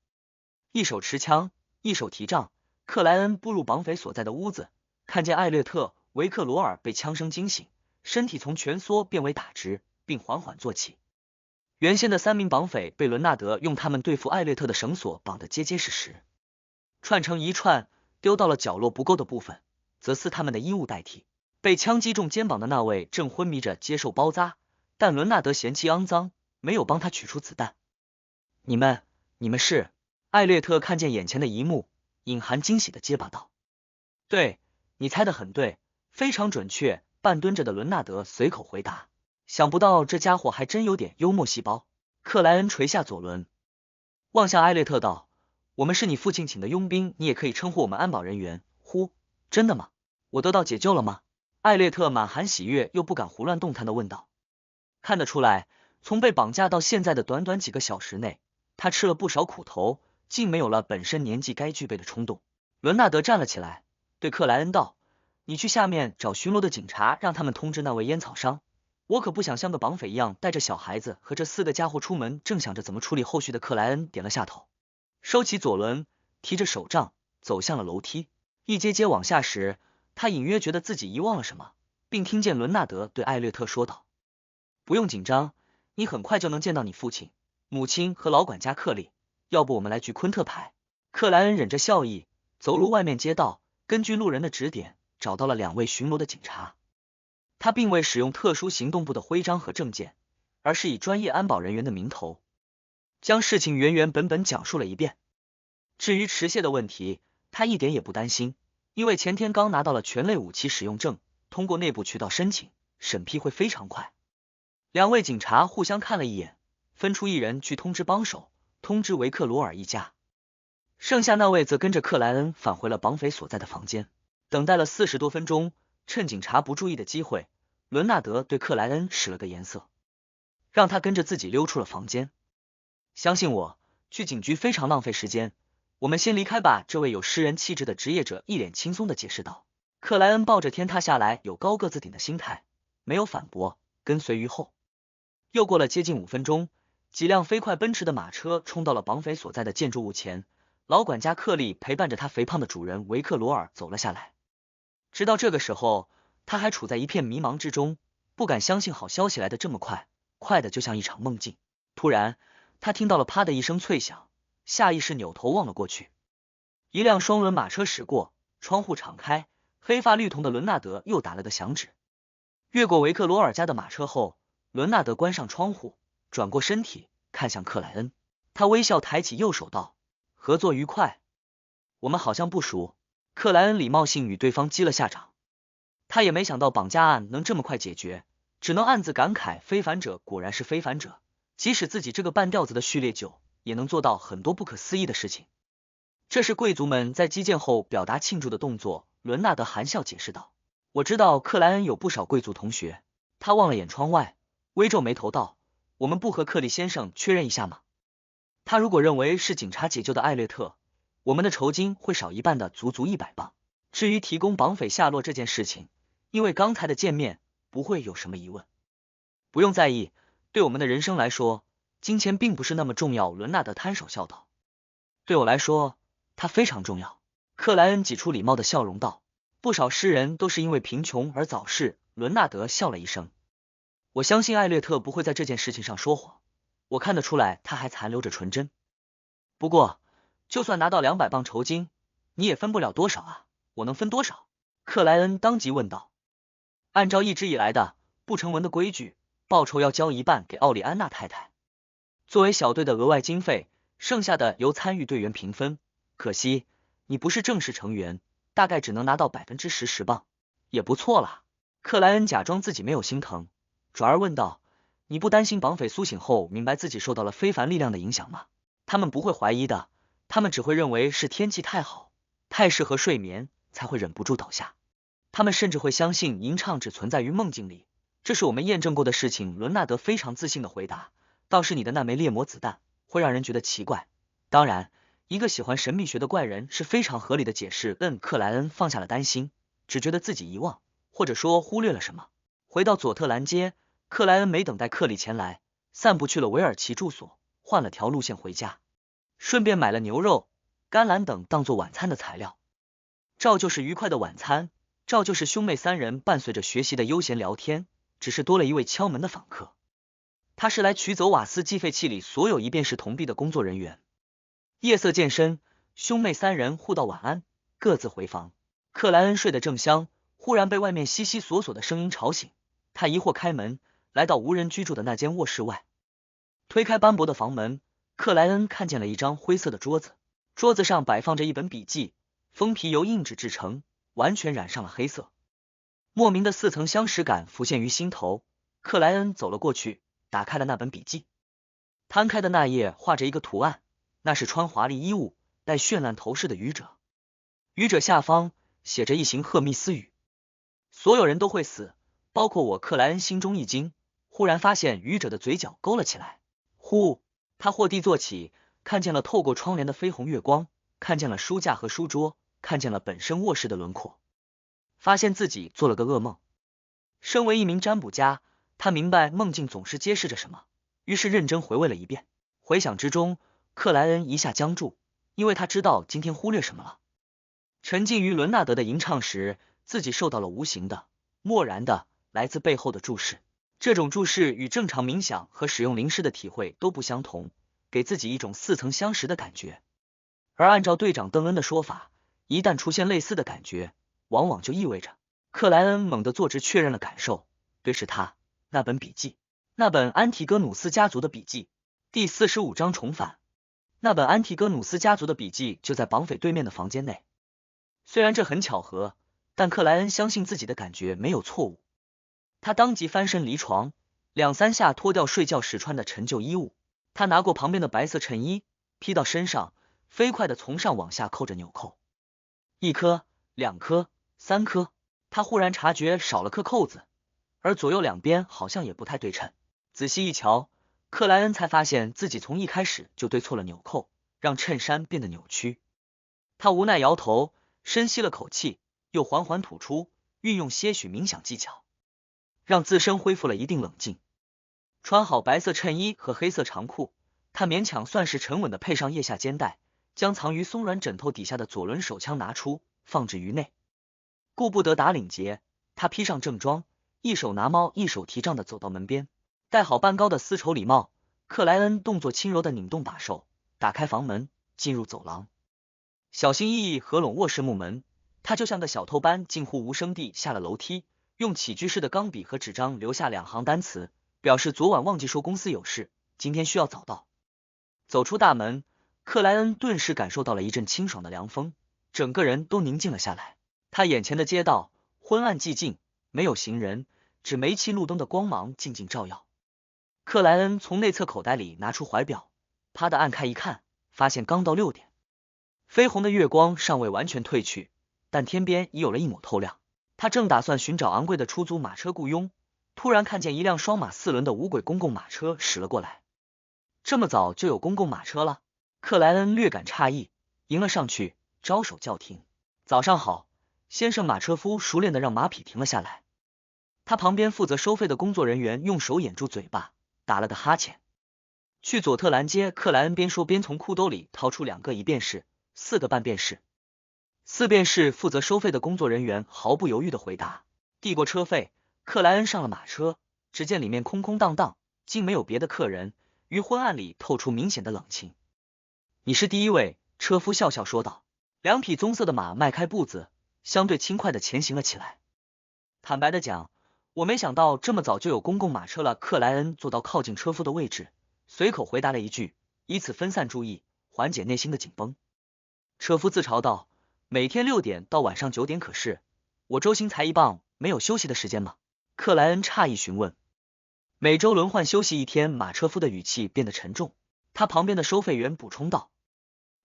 一手持枪，一手提杖。克莱恩步入绑匪所在的屋子，看见艾略特·维克罗尔被枪声惊醒，身体从蜷缩变为打直，并缓缓坐起。原先的3名绑匪被伦纳德用他们对付艾略特的绳索绑得结结实实，串成一串，丢到了角落不够的部分，则撕他们的衣物代替。被枪击中肩膀的那位正昏迷着接受包扎，但伦纳德嫌弃肮脏，没有帮他取出子弹。你们是？艾略特看见眼前的一幕，隐含惊喜的结巴道：“对，你猜得很对，非常准确。”半蹲着的伦纳德随口回答。想不到这家伙还真有点幽默细胞。克莱恩垂下左轮，望向艾略特道：“我们是你父亲请的佣兵，你也可以称呼我们安保人员。”呼，真的吗？我得到解救了吗？艾略特满含喜悦又不敢胡乱动弹的问道。看得出来，从被绑架到现在的短短几个小时内，他吃了不少苦头，竟没有了本身年纪该具备的冲动。伦纳德站了起来，对克莱恩道：“你去下面找巡逻的警察，让他们通知那位烟草商。我可不想像个绑匪一样带着小孩子和这4个家伙出门。正想着怎么处理后续的克莱恩点了下头，收起左轮，提着手杖走向了楼梯。一阶阶往下时，他隐约觉得自己遗忘了什么，并听见伦纳德对艾略特说道：不用紧张，你很快就能见到你父亲、母亲和老管家克利，要不我们来去昆特牌。克莱恩忍着笑意走入外面街道，根据路人的指点找到了2位巡逻的警察。他并未使用特殊行动部的徽章和证件，而是以专业安保人员的名头，将事情原本讲述了一遍。至于持械的问题，他一点也不担心，因为前天刚拿到了全类武器使用证，通过内部渠道申请，审批会非常快。2位警察互相看了一眼，分出1人去通知帮手，通知维克罗尔一家，剩下那位则跟着克莱恩返回了绑匪所在的房间。等待了40多分钟，趁警察不注意的机会，伦纳德对克莱恩使了个颜色，让他跟着自己溜出了房间。相信我，去警局非常浪费时间，我们先离开吧。这位有诗人气质的职业者一脸轻松的解释道。克莱恩抱着天塌下来有高个子顶的心态，没有反驳，跟随于后。又过了接近5分钟，几辆飞快奔驰的马车冲到了绑匪所在的建筑物前，老管家克利陪伴着他肥胖的主人维克罗尔走了下来。直到这个时候，他还处在一片迷茫之中，不敢相信好消息来得这么快，快的就像一场梦境。突然，他听到了啪的一声脆响，下意识扭头望了过去。一辆双轮马车驶过，窗户敞开，黑发绿瞳的伦纳德又打了个响指。越过维克罗尔家的马车后，伦纳德关上窗户，转过身体看向克莱恩，他微笑抬起右手道：合作愉快。我们好像不熟。克莱恩礼貌性与对方击了下掌。他也没想到绑架案能这么快解决，只能暗自感慨非凡者果然是非凡者，即使自己这个半吊子的序列9也能做到很多不可思议的事情。这是贵族们在击剑后表达庆祝的动作，伦纳德含笑解释道。我知道克莱恩有不少贵族同学。他望了眼窗外，微皱眉头道：我们不和克利先生确认一下吗？他如果认为是警察解救的艾略特，我们的酬金会少一半的，足100磅。至于提供绑匪下落这件事情，因为刚才的见面不会有什么疑问。不用在意，对我们的人生来说，金钱并不是那么重要。伦纳德摊手笑道。对我来说，它非常重要。克莱恩挤出礼貌的笑容道。不少诗人都是因为贫穷而早逝。伦纳德笑了一声。我相信艾略特不会在这件事情上说谎，我看得出来他还残留着纯真。不过就算拿到200磅酬金，你也分不了多少啊。我能分多少？克莱恩当即问道。按照一直以来的不成文的规矩，报酬要交1半给奥利安娜太太，作为小队的额外经费，剩下的由参与队员平分。可惜你不是正式成员，大概只能拿到10%磅，也不错啦。克莱恩假装自己没有心疼，转而问道：你不担心绑匪苏醒后明白自己受到了非凡力量的影响吗？他们不会怀疑的，他们只会认为是天气太好，太适合睡眠，才会忍不住倒下。他们甚至会相信吟唱只存在于梦境里，这是我们验证过的事情。伦纳德非常自信的回答。倒是你的那枚猎魔子弹会让人觉得奇怪，当然一个喜欢神秘学的怪人是非常合理的解释。克莱恩放下了担心，只觉得自己遗忘或者说忽略了什么。回到佐特兰街，克莱恩没等待克里前来，散步去了维尔奇住所，换了条路线回家，顺便买了牛肉、甘蓝等当做晚餐的材料。照旧是愉快的晚餐，照旧是兄妹3人伴随着学习的悠闲聊天，只是多了一位敲门的访客。他是来取走瓦斯计费器里所有一便士铜币的工作人员。夜色渐深，兄妹3人互道晚安，各自回房。克莱恩睡得正香，忽然被外面悉悉索索的声音吵醒。他疑惑开门，来到无人居住的那间卧室外，推开斑驳的房门，克莱恩看见了一张灰色的桌子，桌子上摆放着一本笔记，封皮由硬纸制成，完全染上了黑色。莫名的似曾相识感浮现于心头，克莱恩走了过去，打开了那本笔记。摊开的那页画着一个图案，那是穿华丽衣物、带绚烂头饰的愚者。愚者下方写着一行赫密斯语：所有人都会死，包括我。克莱恩心中一惊，忽然发现愚者的嘴角勾了起来。呼，他或地坐起，看见了透过窗帘的绯红月光，看见了书架和书桌，看见了本身卧室的轮廓。发现自己做了个噩梦。身为一名占卜家，他明白梦境总是揭示着什么，于是认真回味了一遍。回想之中，克莱恩一下僵住，因为他知道今天忽略什么了。沉浸于伦纳德的吟唱时，自己受到了无形的、漠然的、来自背后的注视。这种注视与正常冥想和使用灵视的体会都不相同，给自己一种似曾相识的感觉。而按照队长邓恩的说法，一旦出现类似的感觉，往往就意味着……克莱恩猛地坐直，确认了感受，对，是他，那本笔记，那本安提戈努斯家族的笔记。第45章重返。那本安提戈努斯家族的笔记就在绑匪对面的房间内。虽然这很巧合，但克莱恩相信自己的感觉没有错误。他当即翻身离床，2-3下脱掉睡觉时穿的陈旧衣物。他拿过旁边的白色衬衣，披到身上，飞快地从上往下扣着纽扣。1颗、2颗、3颗，他忽然察觉少了颗扣子，而左右两边好像也不太对称。仔细一瞧，克莱恩才发现自己从一开始就对错了纽扣，让衬衫变得扭曲。他无奈摇头，深吸了口气，又缓缓吐出，运用些许冥想技巧，让自身恢复了一定冷静。穿好白色衬衣和黑色长裤，他勉强算是沉稳的配上腋下肩带，将藏于松软枕头底下的左轮手枪拿出，放置于内。顾不得打领结，他披上正装，一手拿猫一手提杖的走到门边。戴好半高的丝绸礼帽，克莱恩动作轻柔的拧动把手，打开房门，进入走廊。小心翼翼合拢卧室木门，他就像个小偷般近乎无声地下了楼梯，用起居室的钢笔和纸张留下2行单词，表示昨晚忘记说公司有事，今天需要早到。走出大门，克莱恩顿时感受到了一阵清爽的凉风，整个人都宁静了下来。他眼前的街道昏暗寂静，没有行人，只煤气路灯的光芒静静照耀。克莱恩从内侧口袋里拿出怀表，啪的按开一看，发现刚到6点。绯红的月光尚未完全褪去，但天边已有了一抹透亮。他正打算寻找昂贵的出租马车雇佣，突然看见一辆双马4轮的无轨公共马车驶了过来。这么早就有公共马车了？克莱恩略感诧异，迎了上去，招手叫停。早上好，先生。马车夫熟练的让马匹停了下来。他旁边负责收费的工作人员用手掩住嘴巴，打了个哈欠。去佐特兰街。克莱恩边说边从裤兜里掏出2个1便士，4个半便士。4便士。负责收费的工作人员毫不犹豫的回答。递过车费，克莱恩上了马车，只见里面空空荡荡，竟没有别的客人，于昏暗里透出明显的冷清。你是第一位，车夫笑笑说道。2匹棕色的马迈开步子，相对轻快的前行了起来。坦白的讲，我没想到这么早就有公共马车了。克莱恩坐到靠近车夫的位置，随口回答了一句，以此分散注意，缓解内心的紧绷。车夫自嘲道，每天6点到晚上9点，可是我周薪才1磅，没有休息的时间吗？克莱恩诧异询问。每周轮换休息1天。马车夫的语气变得沉重。他旁边的收费员补充道，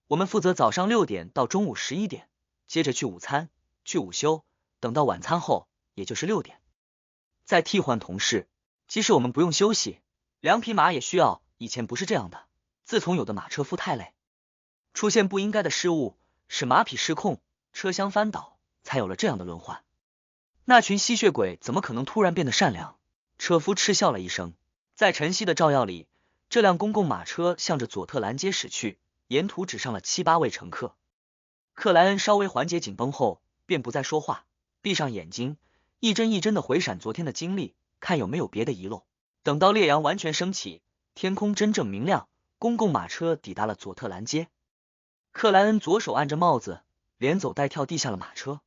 我们负责早上6点到中午11点，接着去午餐，去午休，等到晚餐后，也就是6点，再替换同事。即使我们不用休息，2匹马也需要。以前不是这样的，自从有的马车夫太累，出现不应该的失误，使马匹失控，车厢翻倒，才有了这样的轮换。那群吸血鬼怎么可能突然变得善良？车夫嗤笑了一声。在晨曦的照耀里，这辆公共马车向着佐特兰街驶去，沿途只上了7、8位乘客。克莱恩稍微缓解紧绷后，便不再说话，闭上眼睛，一帧一帧的回闪昨天的经历，看有没有别的遗漏。等到烈阳完全升起，天空真正明亮，公共马车抵达了佐特兰街。克莱恩左手按着帽子，连走带跳地下了马车。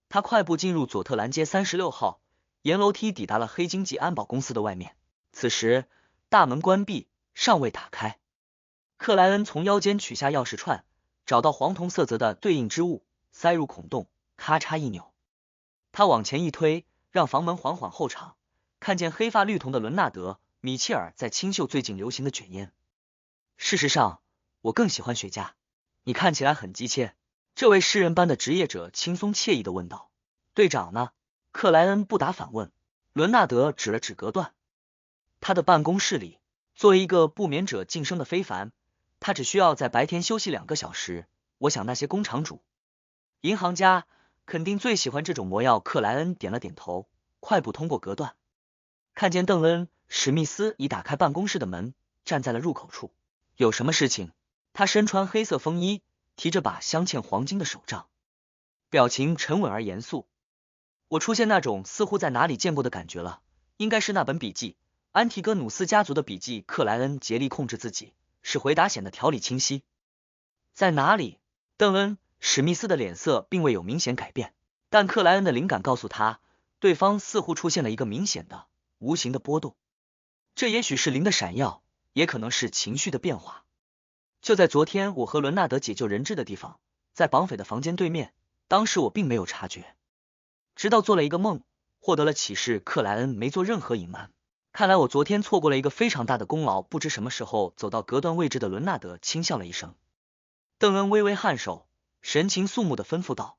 他快步进入佐特兰街36号，沿楼梯抵达了黑金级安保公司的外面。此时大门关闭，尚未打开。克莱恩从腰间取下钥匙串，找到黄铜色泽的对应之物，塞入孔洞，咔嚓一扭。他往前一推，让房门缓缓后敞，看见黑发绿瞳的伦纳德·米切尔在清秀最近流行的卷烟。事实上，我更喜欢雪茄。你看起来很急切。这位诗人般的职业者轻松惬意地问道。队长呢？克莱恩不答反问。伦纳德指了指隔断。他的办公室里。作为一个不眠者晋升的非凡，他只需要在白天休息2个小时。我想那些工厂主、银行家、肯定最喜欢这种魔药。克莱恩点了点头，快步通过隔断，看见邓恩·史密斯已打开办公室的门，站在了入口处。有什么事情？他身穿黑色风衣，提着把镶嵌黄金的手杖，表情沉稳而严肃。我出现那种似乎在哪里见过的感觉了，应该是那本笔记，安提戈努斯家族的笔记。克莱恩竭力控制自己，使回答显得条理清晰。在哪里？邓恩·史密斯的脸色并未有明显改变，但克莱恩的灵感告诉他，对方似乎出现了一个明显的、无形的波动。这也许是灵的闪耀，也可能是情绪的变化。就在昨天我和伦纳德解救人质的地方，在绑匪的房间对面，当时我并没有察觉，直到做了一个梦，获得了启示。克莱恩没做任何隐瞒，看来我昨天错过了一个非常大的功劳。不知什么时候走到隔断位置的伦纳德轻笑了一声。邓恩微微颔首，神情肃穆地吩咐道：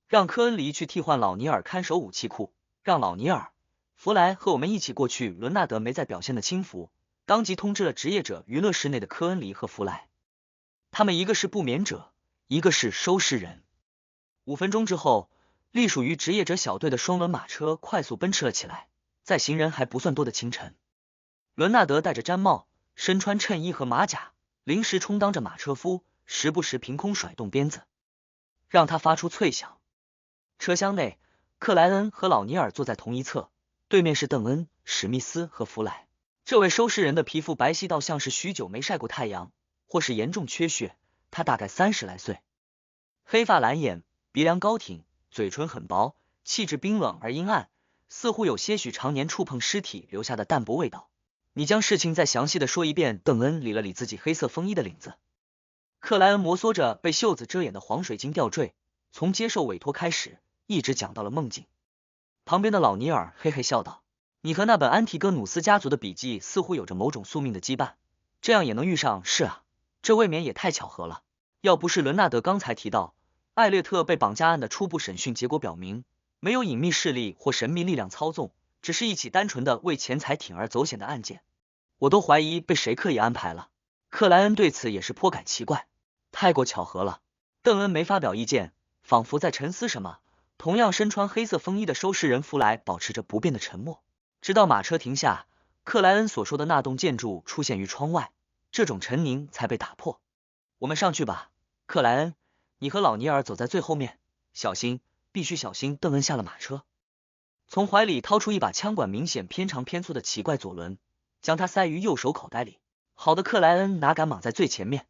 让科恩离去替换老尼尔看守武器库，让老尼尔·弗莱和我们一起过去。伦纳德没再表现的轻浮，当即通知了职业者娱乐室内的科恩离和弗莱，他们一个是不眠者，一个是收尸人。5分钟之后，隶属于职业者小队的双轮马车快速奔驰了起来，在行人还不算多的清晨，伦纳德戴着毡帽，身穿衬衣和马甲，临时充当着马车夫，时不时凭空甩动鞭子，让他发出脆响。车厢内，克莱恩和老尼尔坐在同一侧，对面是邓恩、史密斯和弗莱。这位收尸人的皮肤白皙到像是许久没晒过太阳，或是严重缺血。他大概30来岁，黑发蓝眼，鼻梁高挺，嘴唇很薄，气质冰冷而阴暗，似乎有些许常年触碰尸体留下的淡薄味道。你将事情再详细的说一遍。邓恩理了理自己黑色风衣的领子。克莱恩摩挲着被袖子遮掩的黄水晶吊坠，从接受委托开始，一直讲到了梦境。旁边的老尼尔嘿嘿笑道：你和那本安提戈努斯家族的笔记似乎有着某种宿命的羁绊，这样也能遇上。是啊，这未免也太巧合了。要不是伦纳德刚才提到艾略特被绑架案的初步审讯结果表明，没有隐秘势力或神秘力量操纵，只是一起单纯的为钱财铤而走险的案件，我都怀疑被谁刻意安排了。克莱恩对此也是颇感奇怪，太过巧合了。邓恩没发表意见，仿佛在沉思什么。同样身穿黑色风衣的收尸人弗莱保持着不变的沉默，直到马车停下，克莱恩所说的那栋建筑出现于窗外，这种沉凝才被打破。我们上去吧，克莱恩，你和老尼尔走在最后面，小心，必须小心。邓恩下了马车，从怀里掏出一把枪管明显偏长偏粗的奇怪左轮，将它塞于右手口袋里。好的，克莱恩哪敢莽在最前面。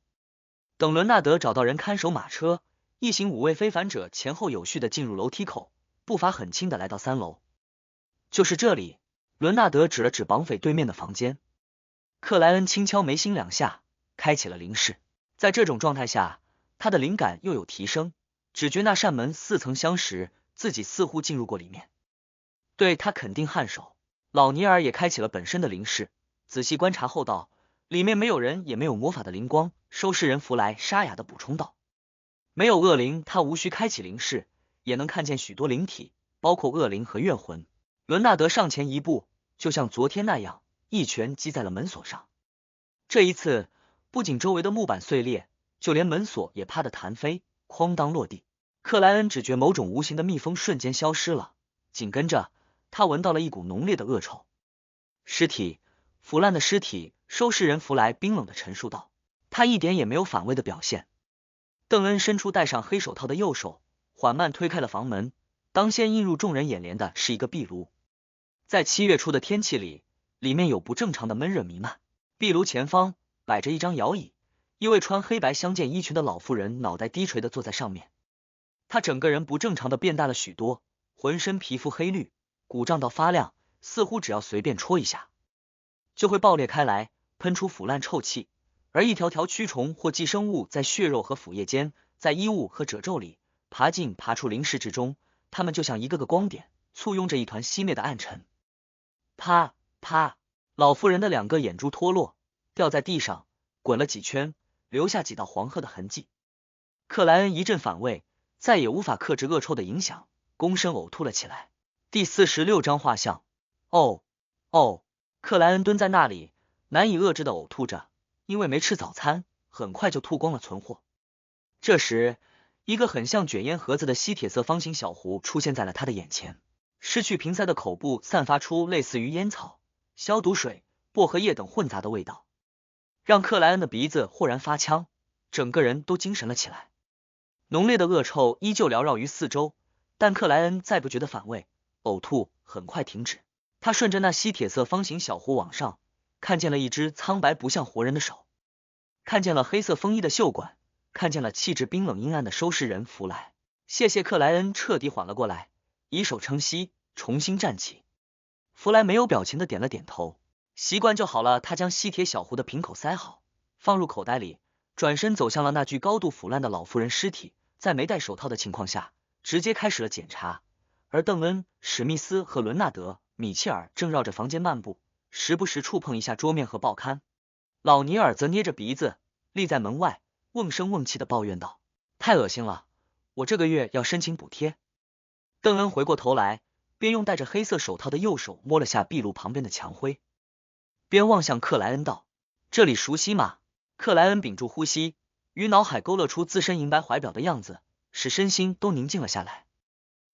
等伦纳德找到人看守马车，一行5位非凡者前后有序的进入楼梯口，步伐很轻的来到3楼。就是这里，伦纳德指了指绑匪对面的房间。克莱恩轻敲眉心2下，开启了灵视。在这种状态下，他的灵感又有提升，只觉那扇门似曾相识，自己似乎进入过里面。对，他肯定颔首。老尼尔也开启了本身的灵视，仔细观察后道：里面没有人，也没有魔法的灵光。收尸人弗莱沙哑的补充道：没有恶灵，他无需开启灵视，也能看见许多灵体，包括恶灵和怨魂。伦纳德上前一步，就像昨天那样，一拳击在了门锁上。这一次，不仅周围的木板碎裂，就连门锁也啪的弹飞，哐当落地。克莱恩只觉某种无形的蜜蜂瞬间消失了，紧跟着他闻到了一股浓烈的恶臭。尸体，腐烂的尸体。收尸人弗莱冰冷的陈述道，他一点也没有反胃的表现。邓恩伸出戴上黑手套的右手，缓慢推开了房门。当先映入众人眼帘的是一个壁炉，在7月初的天气里，里面有不正常的闷热弥漫。壁炉前方摆着一张摇椅，一位穿黑白相间衣裙的老妇人脑袋低垂的坐在上面。她整个人不正常的变大了许多，浑身皮肤黑绿，鼓胀到发亮，似乎只要随便戳一下就会爆裂开来，喷出腐烂臭气。而一条条蛆虫或寄生物在血肉和腐液间，在衣物和褶皱里爬进爬出灵视之中，它们就像一个个光点，簇拥着一团熄灭的暗沉。啪啪，老妇人的2个眼珠脱落，掉在地上，滚了几圈，留下几道黄褐的痕迹。克莱恩一阵反胃，再也无法克制恶臭的影响，躬身呕吐了起来。第46张画像。哦，克莱恩蹲在那里，难以遏制的呕吐着，因为没吃早餐，很快就吐光了存货。这时，一个很像卷烟盒子的吸铁色方形小壶出现在了他的眼前，失去瓶塞的口部散发出类似于烟草、消毒水、薄荷叶等混杂的味道，让克莱恩的鼻子豁然发呛，整个人都精神了起来。浓烈的恶臭依旧缭绕于四周，但克莱恩再不觉得反胃，呕吐很快停止。他顺着那吸铁色方形小壶往上，看见了一只苍白不像活人的手，看见了黑色风衣的袖管，看见了气质冰冷阴暗的收尸人弗莱。谢谢，克莱恩彻底缓了过来，以手撑膝，重新站起。弗莱没有表情的点了点头，习惯就好了。他将吸铁小壶的瓶口塞好，放入口袋里，转身走向了那具高度腐烂的老妇人尸体，在没戴手套的情况下，直接开始了检查。而邓恩、史密斯和伦纳德、米切尔正绕着房间漫步，时不时触碰一下桌面和报刊。老尼尔则捏着鼻子立在门外，瓮声瓮气的抱怨道：太恶心了，我这个月要申请补贴。邓恩回过头来，便用戴着黑色手套的右手摸了下壁炉旁边的墙灰，边望向克莱恩道：这里熟悉吗？克莱恩屏住呼吸，于脑海勾勒出自身银白怀表的样子，使身心都宁静了下来。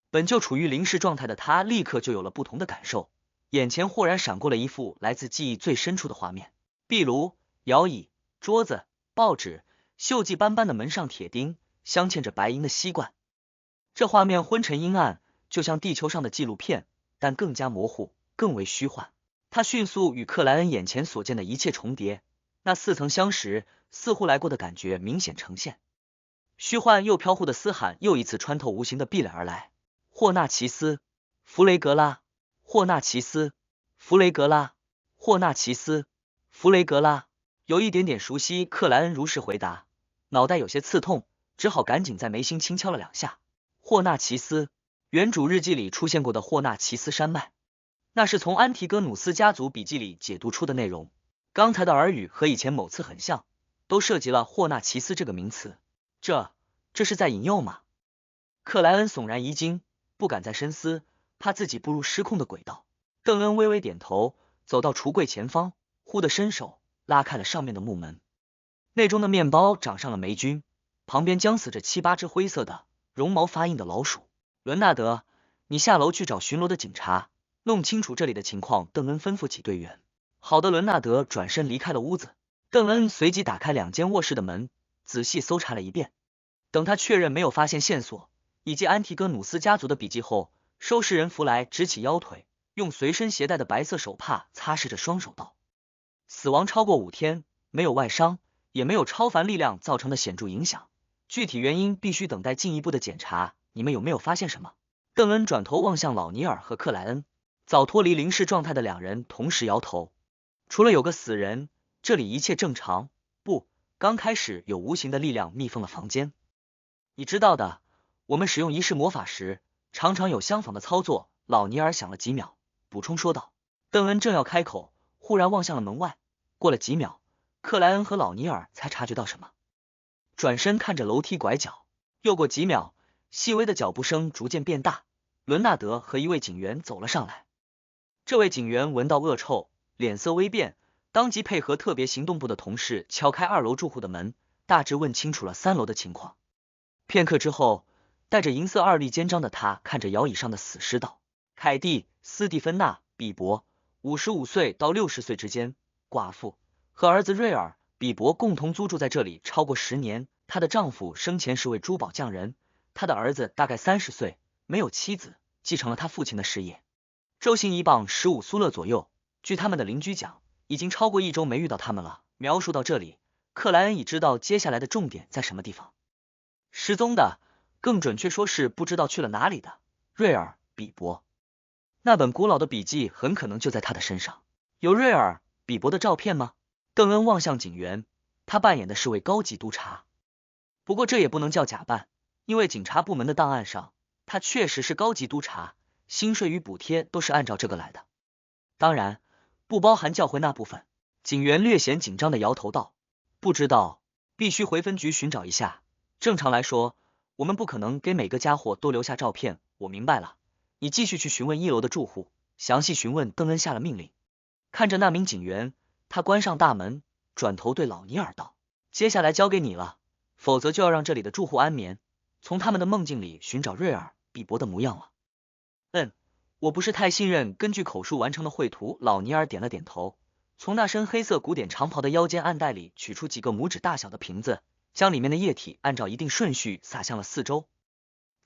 本就处于临时状态的他立刻就有了不同的感受，眼前豁然闪过了一幅来自记忆最深处的画面：壁炉、摇椅、桌子、报纸、锈迹斑斑的门上铁钉，镶嵌着白银的锡罐。这画面昏沉阴暗，就像地球上的纪录片，但更加模糊，更为虚幻。他迅速与克莱恩眼前所见的一切重叠，那似曾相识、似乎来过的感觉明显呈现。虚幻又飘忽的嘶喊又一次穿透无形的壁垒而来：霍纳奇斯、弗雷格拉，霍纳奇斯、弗雷格拉，霍纳奇斯、弗雷格拉。有一点点熟悉，克莱恩如实回答，脑袋有些刺痛，只好赶紧在眉心轻敲了2下。霍纳奇斯，原主日记里出现过的霍纳奇斯山脉，那是从安提戈努斯家族笔记里解读出的内容。刚才的耳语和以前某次很像，都涉及了霍纳奇斯这个名词。这是在引诱吗？克莱恩悚然一惊，不敢再深思，怕自己步入失控的轨道。邓恩微微点头，走到橱柜前方，忽地伸手拉开了上面的木门，内中的面包长上了霉菌，旁边僵死着7、8只灰色的绒毛发硬的老鼠。伦纳德，你下楼去找巡逻的警察，弄清楚这里的情况。邓恩吩咐起队员。好的，伦纳德转身离开了屋子。邓恩随即打开2间卧室的门，仔细搜查了一遍。等他确认没有发现线索以及安提戈努斯家族的笔记后，收尸人弗莱直起腰腿，用随身携带的白色手帕擦拭着双手道：死亡超过5天，没有外伤，也没有超凡力量造成的显著影响，具体原因必须等待进一步的检查。你们有没有发现什么？邓恩转头望向老尼尔和克莱恩，早脱离临时状态的2人同时摇头。除了有个死人，这里一切正常。不，刚开始有无形的力量密封了房间。你知道的，我们使用仪式魔法时，常常有相仿的操作。老尼尔想了几秒，补充说道。邓恩正要开口，忽然望向了门外。过了几秒，克莱恩和老尼尔才察觉到什么，转身看着楼梯拐角。又过几秒，细微的脚步声逐渐变大，伦纳德和一位警员走了上来。这位警员闻到恶臭，脸色微变，当即配合特别行动部的同事敲开2楼住户的门，大致问清楚了3楼的情况。片刻之后，戴着银色2粒肩章的他看着摇椅上的死尸道：凯蒂·斯蒂芬娜·比伯，55岁到60岁之间，寡妇，和儿子瑞尔·比伯共同租住在这里超过10年。她的丈夫生前是位珠宝匠人，他的儿子大概30岁，没有妻子，继承了他父亲的事业，周薪1磅15苏勒左右。据他们的邻居讲，已经超过1周没遇到他们了。描述到这里，克莱恩已知道接下来的重点在什么地方。失踪的，更准确说是不知道去了哪里的瑞尔·比伯。那本古老的笔记很可能就在他的身上。有瑞尔·比伯的照片吗？邓恩望向警员，他扮演的是位高级督察，不过这也不能叫假扮，因为警察部门的档案上，他确实是高级督察，薪水与补贴都是按照这个来的，当然不包含教诲那部分。警员略显紧张的摇头道：不知道，必须回分局寻找一下。正常来说，我们不可能给每个家伙都留下照片。我明白了，你继续去询问1楼的住户，详细询问。邓恩下了命令。看着那名警员，他关上大门，转头对老尼尔道：接下来交给你了，否则就要让这里的住户安眠。从他们的梦境里寻找瑞尔、比伯的模样了。我不是太信任根据口述完成的绘图。老尼尔点了点头，从那身黑色古典长袍的腰间暗袋里取出几个拇指大小的瓶子，将里面的液体按照一定顺序洒向了四周。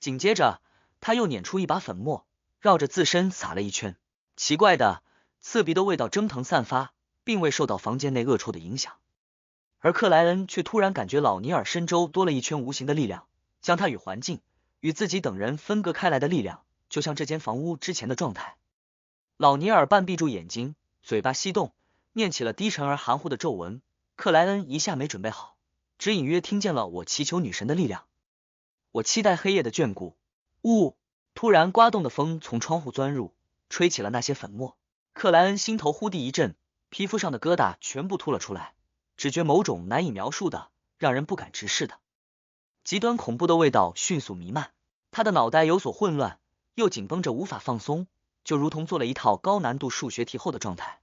紧接着，他又捻出一把粉末，绕着自身撒了一圈。奇怪的，刺鼻的味道蒸腾散发，并未受到房间内恶臭的影响。而克莱恩却突然感觉老尼尔身周多了一圈无形的力量，将他与环境、与自己等人分隔开来的力量，就像这间房屋之前的状态。老尼尔半闭住眼睛，嘴巴翕动，念起了低沉而含糊的咒文。克莱恩一下没准备好，只隐约听见了我祈求女神的力量，我期待黑夜的眷顾。突然刮动的风从窗户钻入，吹起了那些粉末。克莱恩心头忽地一震，皮肤上的疙瘩全部凸了出来，只觉某种难以描述的、让人不敢直视的极端恐怖的味道迅速弥漫。他的脑袋有所混乱，又紧绷着无法放松，就如同做了一套高难度数学题后的状态。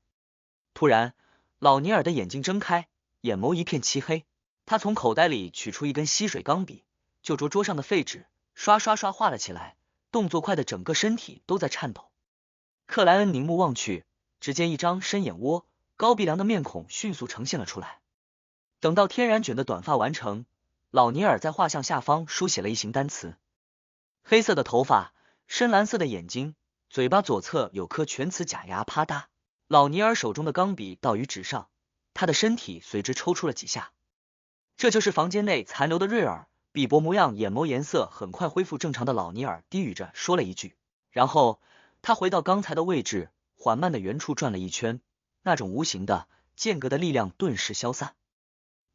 突然，老尼尔的眼睛睁开，眼眸一片漆黑。他从口袋里取出一根吸水钢笔，就着桌上的废纸，刷刷刷画了起来，动作快的整个身体都在颤抖。克莱恩凝目望去，只见一张深眼窝、高鼻梁的面孔迅速呈现了出来。等到天然卷的短发完成，老尼尔在画像下方书写了一行单词。黑色的头发，深蓝色的眼睛，嘴巴左侧有颗全瓷假牙，啪嗒。老尼尔手中的钢笔倒于纸上，他的身体随之抽搐了几下。这就是房间内残留的瑞尔。比伯模样，眼眸颜色很快恢复正常的老尼尔低语着说了一句，然后他回到刚才的位置，缓慢的原处转了一圈，那种无形的间隔的力量顿时消散，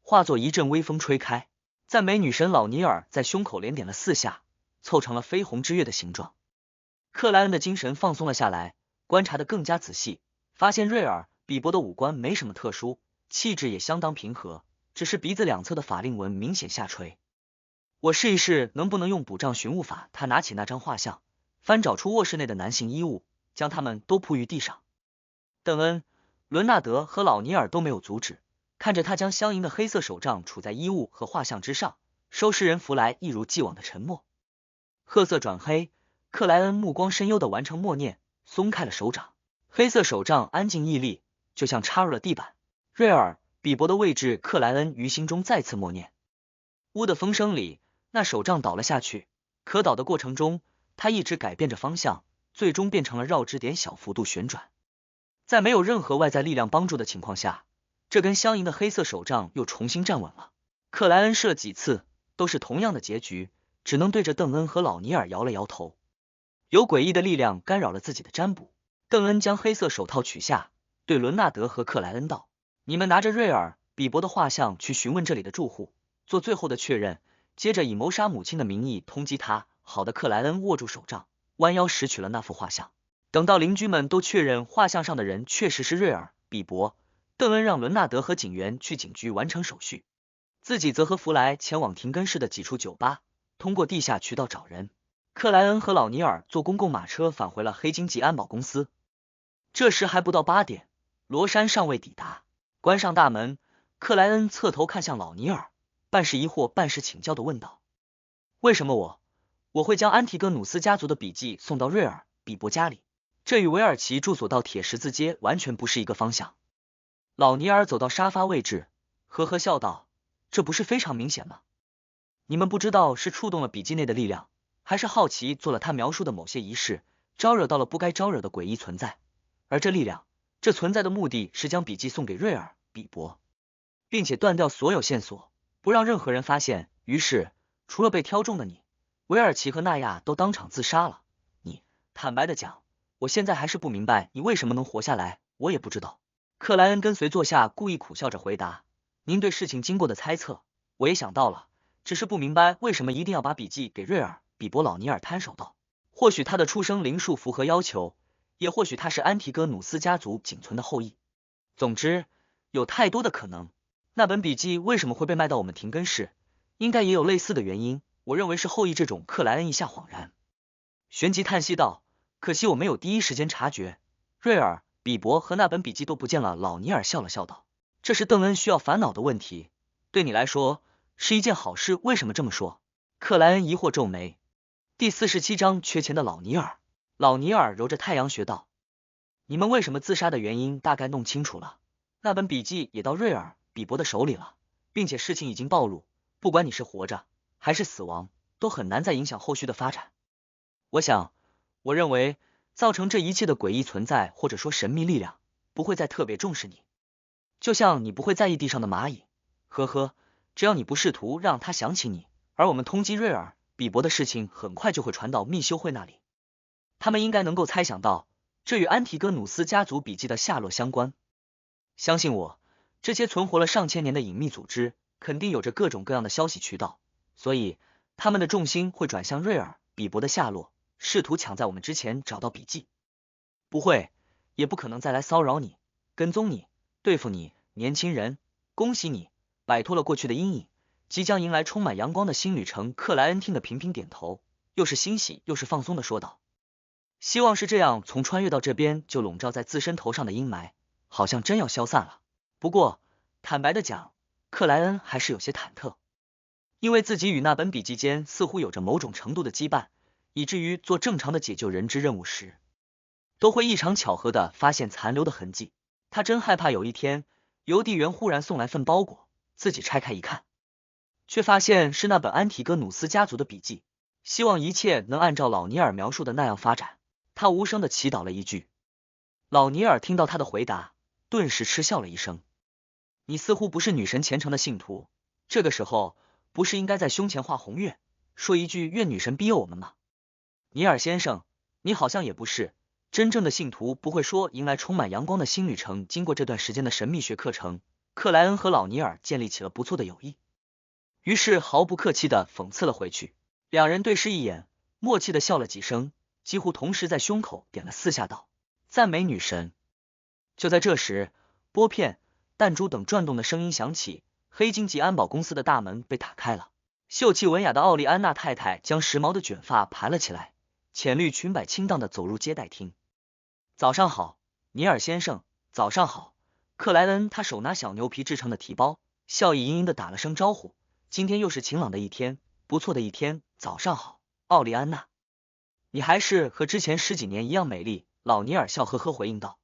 化作一阵微风吹开。赞美女神老尼尔在胸口连点了4下，凑成了绯红之月的形状。克莱恩的精神放松了下来，观察得更加仔细，发现瑞尔、比伯的五官没什么特殊，气质也相当平和，只是鼻子两侧的法令纹明显下垂。我试一试能不能用补杖寻物法。他拿起那张画像，翻找出卧室内的男性衣物，将他们都铺于地上。邓恩、伦纳德和老尼尔都没有阻止，看着他将相迎的黑色手杖杵在衣物和画像之上，收尸人弗莱一如既往的沉默。褐色转黑，克莱恩目光深幽的完成默念，松开了手掌，黑色手杖安静屹立，就像插入了地板。瑞尔、比伯的位置，克莱恩于心中再次默念。呜的风声里，那手杖倒了下去，可倒的过程中，他一直改变着方向，最终变成了绕指点小幅度旋转。在没有任何外在力量帮助的情况下，这根相迎的黑色手杖又重新站稳了。克莱恩试了几次，都是同样的结局，只能对着邓恩和老尼尔摇了摇头。有诡异的力量干扰了自己的占卜。邓恩将黑色手套取下，对伦纳德和克莱恩道：“你们拿着瑞尔、比伯的画像去询问这里的住户，做最后的确认，接着以谋杀母亲的名义通缉他。”好的，克莱恩握住手杖，弯腰拾取了那幅画像。等到邻居们都确认画像上的人确实是瑞尔、比伯，邓恩让伦纳德和警员去警局完成手续，自己则和弗莱前往廷根市的几处酒吧，通过地下渠道找人。克莱恩和老尼尔坐公共马车返回了黑金吉安保公司。这时还不到8点，罗珊尚未抵达。关上大门，克莱恩侧头看向老尼尔，半是疑惑半是请教的问道：“为什么我会将安提戈努斯家族的笔记送到瑞尔、比伯家里？这与维尔奇住所到铁十字街完全不是一个方向。”老尼尔走到沙发位置，呵呵笑道：“这不是非常明显吗？你们不知道是触动了笔记内的力量，还是好奇做了他描述的某些仪式，招惹到了不该招惹的诡异存在？而这力量，这存在的目的是将笔记送给瑞尔、比伯，并且断掉所有线索，不让任何人发现。于是，除了被挑中的你，维尔奇和纳亚都当场自杀了。坦白的讲，我现在还是不明白你为什么能活下来，我也不知道。”克莱恩跟随坐下，故意苦笑着回答：“您对事情经过的猜测，我也想到了，只是不明白为什么一定要把笔记给瑞尔、比伯。”老尼尔摊手道：“或许他的出生灵数符合要求，也或许他是安提戈努斯家族仅存的后裔。总之，有太多的可能。那本笔记为什么会被卖到我们廷根市，应该也有类似的原因。我认为是后裔这种。”克莱恩一下恍然，旋即叹息道：“可惜我没有第一时间察觉，瑞尔、比伯和那本笔记都不见了。”老尼尔笑了笑道：“这是邓恩需要烦恼的问题，对你来说是一件好事。”为什么这么说？克莱恩疑惑皱眉。第47章缺钱的老尼尔。老尼尔揉着太阳穴道：你们为什么自杀的原因大概弄清楚了，那本笔记也到瑞尔·比伯的手里了，并且事情已经暴露，不管你是活着还是死亡，都很难再影响后续的发展。我认为造成这一切的诡异存在或者说神秘力量不会再特别重视你，就像你不会在意地上的蚂蚁，呵呵，只要你不试图让他想起你，而我们通缉瑞尔·比伯的事情很快就会传到密修会那里，他们应该能够猜想到这与安提戈努斯家族笔记的下落相关。相信我，这些存活了上千年的隐秘组织肯定有着各种各样的消息渠道，所以他们的重心会转向瑞尔·比伯的下落，试图抢在我们之前找到笔记。不会，也不可能再来骚扰你，跟踪你，对付你，年轻人，恭喜你，摆脱了过去的阴影，即将迎来充满阳光的新旅程。克莱恩听得频频点头，又是欣喜又是放松的说道。希望是这样，从穿越到这边就笼罩在自身头上的阴霾，好像真要消散了。不过，坦白的讲，克莱恩还是有些忐忑，因为自己与那本笔记间似乎有着某种程度的羁绊，以至于做正常的解救人质任务时，都会异常巧合的发现残留的痕迹。他真害怕有一天，邮递员忽然送来份包裹，自己拆开一看，却发现是那本安提戈努斯家族的笔记。希望一切能按照老尼尔描述的那样发展。他无声的祈祷了一句。老尼尔听到他的回答，顿时嗤笑了一声。你似乎不是女神虔诚的信徒，这个时候不是应该在胸前画红月，说一句愿女神庇佑我们吗？尼尔先生，你好像也不是。真正的信徒不会说迎来充满阳光的新旅程。经过这段时间的神秘学课程，克莱恩和老尼尔建立起了不错的友谊，于是毫不客气的讽刺了回去。两人对视一眼，默契的笑了几声，几乎同时在胸口点了4下道：赞美女神。就在这时，拨片、弹珠等转动的声音响起，黑金级安保公司的大门被打开了。秀气文雅的奥利安娜太太将时髦的卷发盘了起来，浅绿裙摆倾荡的走入接待厅。早上好，尼尔先生。早上好。克莱恩他手拿小牛皮制成的提包，笑意盈盈的打了声招呼。今天又是晴朗的一天，不错的一天。早上好，奥利安娜。你还是和之前10几年一样美丽。老尼尔笑呵呵回应道。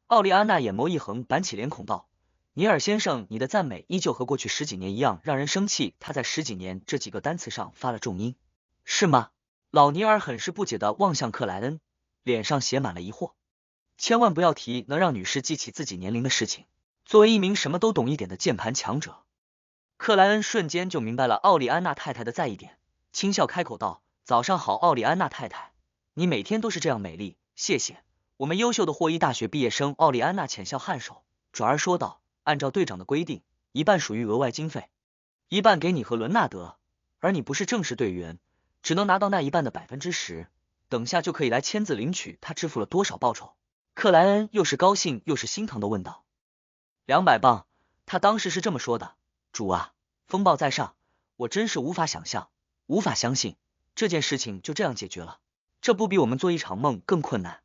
奥利安娜眼眸一横，板起脸孔道：尼尔先生，你的赞美依旧和过去10几年一样让人生气。他在10几年这几个单词上发了重音，是吗？老尼尔很是不解的望向克莱恩，脸上写满了疑惑。千万不要提能让女士记起自己年龄的事情。作为一名什么都懂一点的键盘强者，克莱恩瞬间就明白了奥利安娜太太的在意点，轻笑开口道：早上好，奥利安娜太太，你每天都是这样美丽，谢谢。我们优秀的霍伊大学毕业生。奥利安娜浅笑颔首，转而说道：按照队长的规定，一半属于额外经费，一半给你和伦纳德，而你不是正式队员，只能拿到那一半的10%，等下就可以来签字领取他支付了多少报酬。克莱恩又是高兴又是心疼的问道。200磅，他当时是这么说的。主啊，风暴在上，我真是无法想象，无法相信，这件事情就这样解决了，这不比我们做一场梦更困难。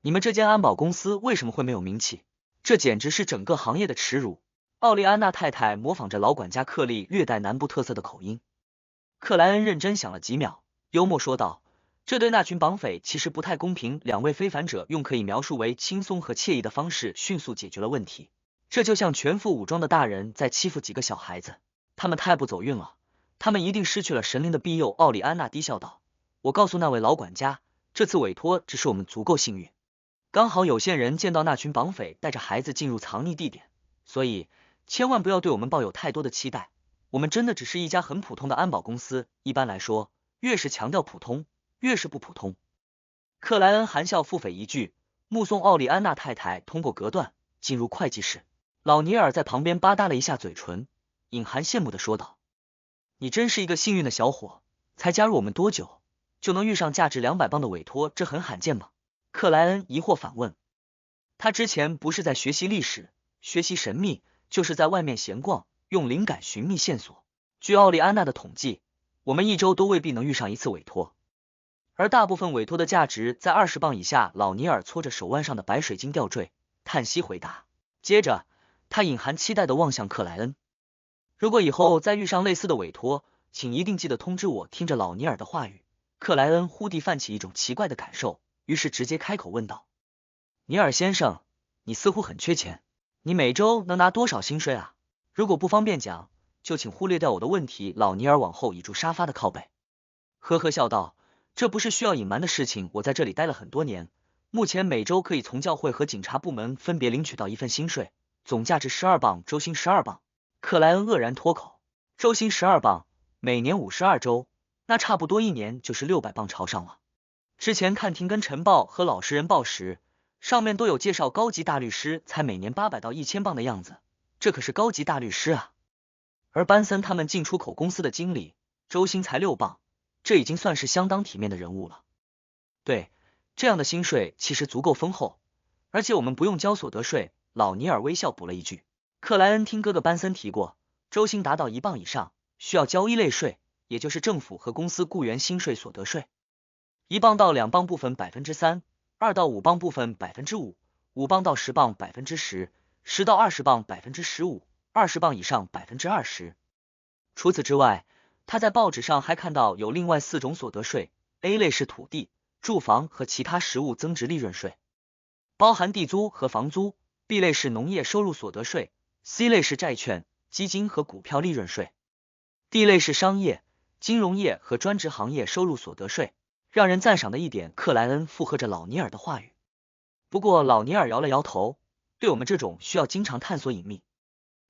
你们这间安保公司为什么会没有名气？这简直是整个行业的耻辱。奥利安娜太太模仿着老管家克利略带南部特色的口音。克莱恩认真想了几秒，幽默说道：这对那群绑匪其实不太公平。2位非凡者用可以描述为轻松和惬意的方式迅速解决了问题，这就像全副武装的大人在欺负几个小孩子，他们太不走运了，他们一定失去了神灵的庇佑。奥利安娜低笑道：我告诉那位老管家，这次委托只是我们足够幸运，刚好有线人见到那群绑匪带着孩子进入藏匿地点，所以千万不要对我们抱有太多的期待，我们真的只是一家很普通的安保公司。一般来说，越是强调普通，越是不普通。克莱恩含笑腹诽一句，目送奥利安娜太太通过隔断进入会计室。老尼尔在旁边吧嗒了一下嘴唇，隐含羡慕的说道：你真是一个幸运的小伙，才加入我们多久就能遇上价值200磅的委托，这很罕见吗？克莱恩疑惑反问。他之前不是在学习历史，学习神秘，就是在外面闲逛，用灵感寻觅线索。据奥利安娜的统计，我们一周都未必能遇上一次委托，而大部分委托的价值在20磅以下。老尼尔搓着手腕上的白水晶吊坠，叹息回答。接着他隐含期待的望向克莱恩，如果以后再遇上类似的委托，请一定记得通知我。听着老尼尔的话语，克莱恩忽地泛起一种奇怪的感受，于是直接开口问道：尼尔先生，你似乎很缺钱，你每周能拿多少薪水啊？如果不方便讲，就请忽略掉我的问题。老尼尔往后倚住沙发的靠背，呵呵笑道：这不是需要隐瞒的事情，我在这里待了很多年，目前每周可以从教会和警察部门分别领取到一份薪水，总价值12磅，周薪12磅。克莱恩愕然脱口：周薪12磅，每年52周，那差不多一年就是600磅朝上了。之前看廷根晨报和老实人报时，上面都有介绍高级大律师才每年800到1000磅的样子，这可是高级大律师啊。而班森他们进出口公司的经理，周薪才6磅，这已经算是相当体面的人物了。对，这样的薪水其实足够丰厚，而且我们不用交所得税。老尼尔微笑补了一句。克莱恩听哥哥班森提过，周薪达到1磅以上，需要交一类税，也就是政府和公司雇员薪税所得税。1磅到2磅部分 3%，2到5磅部分 5%，5磅到10磅 10%，10到20磅 15%，20磅以上 20%。除此之外，他在报纸上还看到有另外4种所得税 ，A 类是土地、住房和其他实物增值利润税，包含地租和房租。B 类是农业收入所得税， C 类是债券、基金和股票利润税。D 类是商业、金融业和专职行业收入所得税。让人赞赏的一点，克莱恩附和着老尼尔的话语。不过老尼尔摇了摇头，对我们这种需要经常探索隐秘、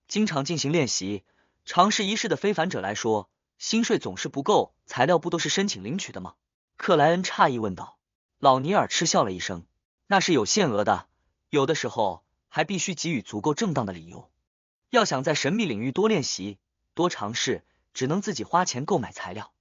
经常进行练习、尝试一试的非凡者来说，薪水总是不够，材料不都是申请领取的吗？克莱恩诧异问道。老尼尔嗤笑了一声，那是有限额的，有的时候还必须给予足够正当的理由。要想在神秘领域多练习、多尝试，只能自己花钱购买材料。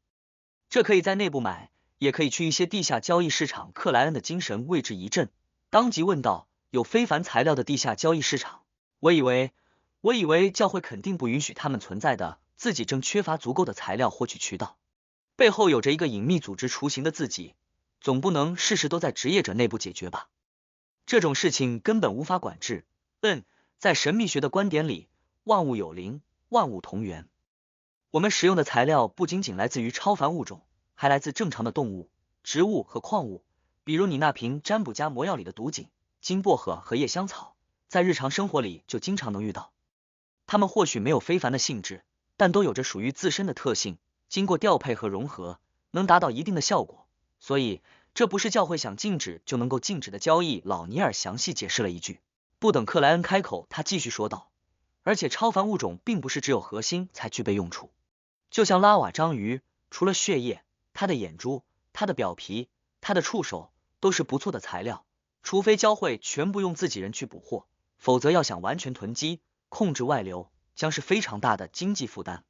这可以在内部买，也可以去一些地下交易市场。克莱恩的精神为之一振，当即问道：有非凡材料的地下交易市场？我以为教会肯定不允许他们存在的，自己正缺乏足够的材料获取渠道，背后有着一个隐秘组织雏形的自己，总不能事事都在职业者内部解决吧？这种事情根本无法管制。在神秘学的观点里，万物有灵，万物同源。我们使用的材料不仅仅来自于超凡物种，还来自正常的动物、植物和矿物。比如你那瓶占卜家魔药里的毒锦、金薄荷和夜香草，在日常生活里就经常能遇到。它们或许没有非凡的性质，但都有着属于自身的特性，经过调配和融合，能达到一定的效果。所以这不是教会想禁止就能够禁止的交易。老尼尔详细解释了一句。不等克莱恩开口，他继续说道：而且超凡物种并不是只有核心才具备用处，就像拉瓦章鱼，除了血液，它的眼珠、它的表皮、它的触手都是不错的材料。除非教会全部用自己人去捕获，否则要想完全囤积、控制外流，将是非常大的经济负担。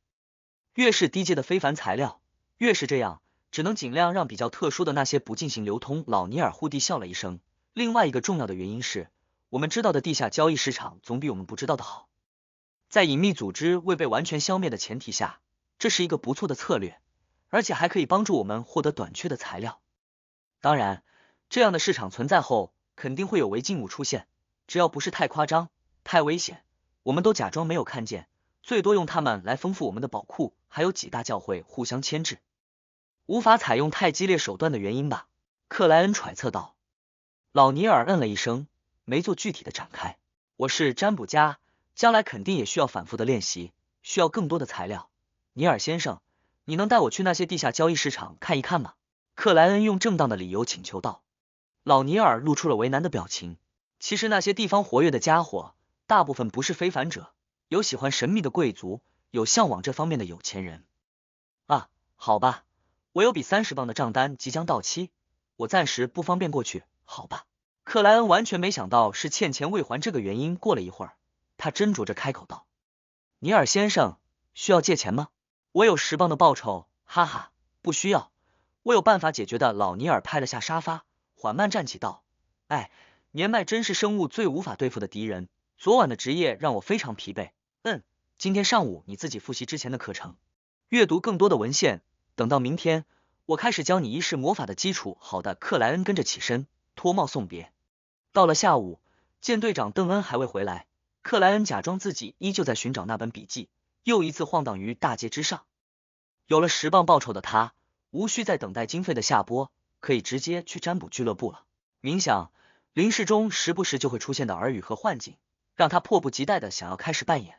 越是低阶的非凡材料，越是这样，只能尽量让比较特殊的那些不进行流通。老尼尔忽地笑了一声。另外一个重要的原因是，我们知道的地下交易市场总比我们不知道的好。在隐秘组织未被完全消灭的前提下，这是一个不错的策略，而且还可以帮助我们获得短缺的材料。当然，这样的市场存在后，肯定会有违禁物出现，只要不是太夸张、太危险，我们都假装没有看见，最多用它们来丰富我们的宝库。还有几大教会互相牵制，无法采用太激烈手段的原因吧？克莱恩揣测道。老尼尔嗯了一声，没做具体的展开。我是占卜家，将来肯定也需要反复的练习，需要更多的材料。尼尔先生，你能带我去那些地下交易市场看一看吗？克莱恩用正当的理由请求道。老尼尔露出了为难的表情。其实那些地方活跃的家伙，大部分不是非凡者，有喜欢神秘的贵族，有向往这方面的有钱人。啊，好吧，我有笔30磅的账单即将到期，我暂时不方便过去，好吧？克莱恩完全没想到是欠钱未还这个原因。过了一会儿，他斟酌着开口道：尼尔先生，需要借钱吗？我有10磅的报酬，哈哈，不需要，我有办法解决的。老尼尔拍了下沙发，缓慢站起道：哎，年迈真是生物最无法对付的敌人，昨晚的职业让我非常疲惫。今天上午你自己复习之前的课程，阅读更多的文献，等到明天我开始教你仪式魔法的基础。好的。克莱恩跟着起身脱帽送别。到了下午，舰队长邓恩还未回来，克莱恩假装自己依旧在寻找那本笔记，又一次晃荡于大街之上。有了10磅报酬的他，无需再等待经费的下拨，可以直接去占卜俱乐部了。冥想、临时中时不时就会出现的耳语和幻境，让他迫不及待的想要开始扮演。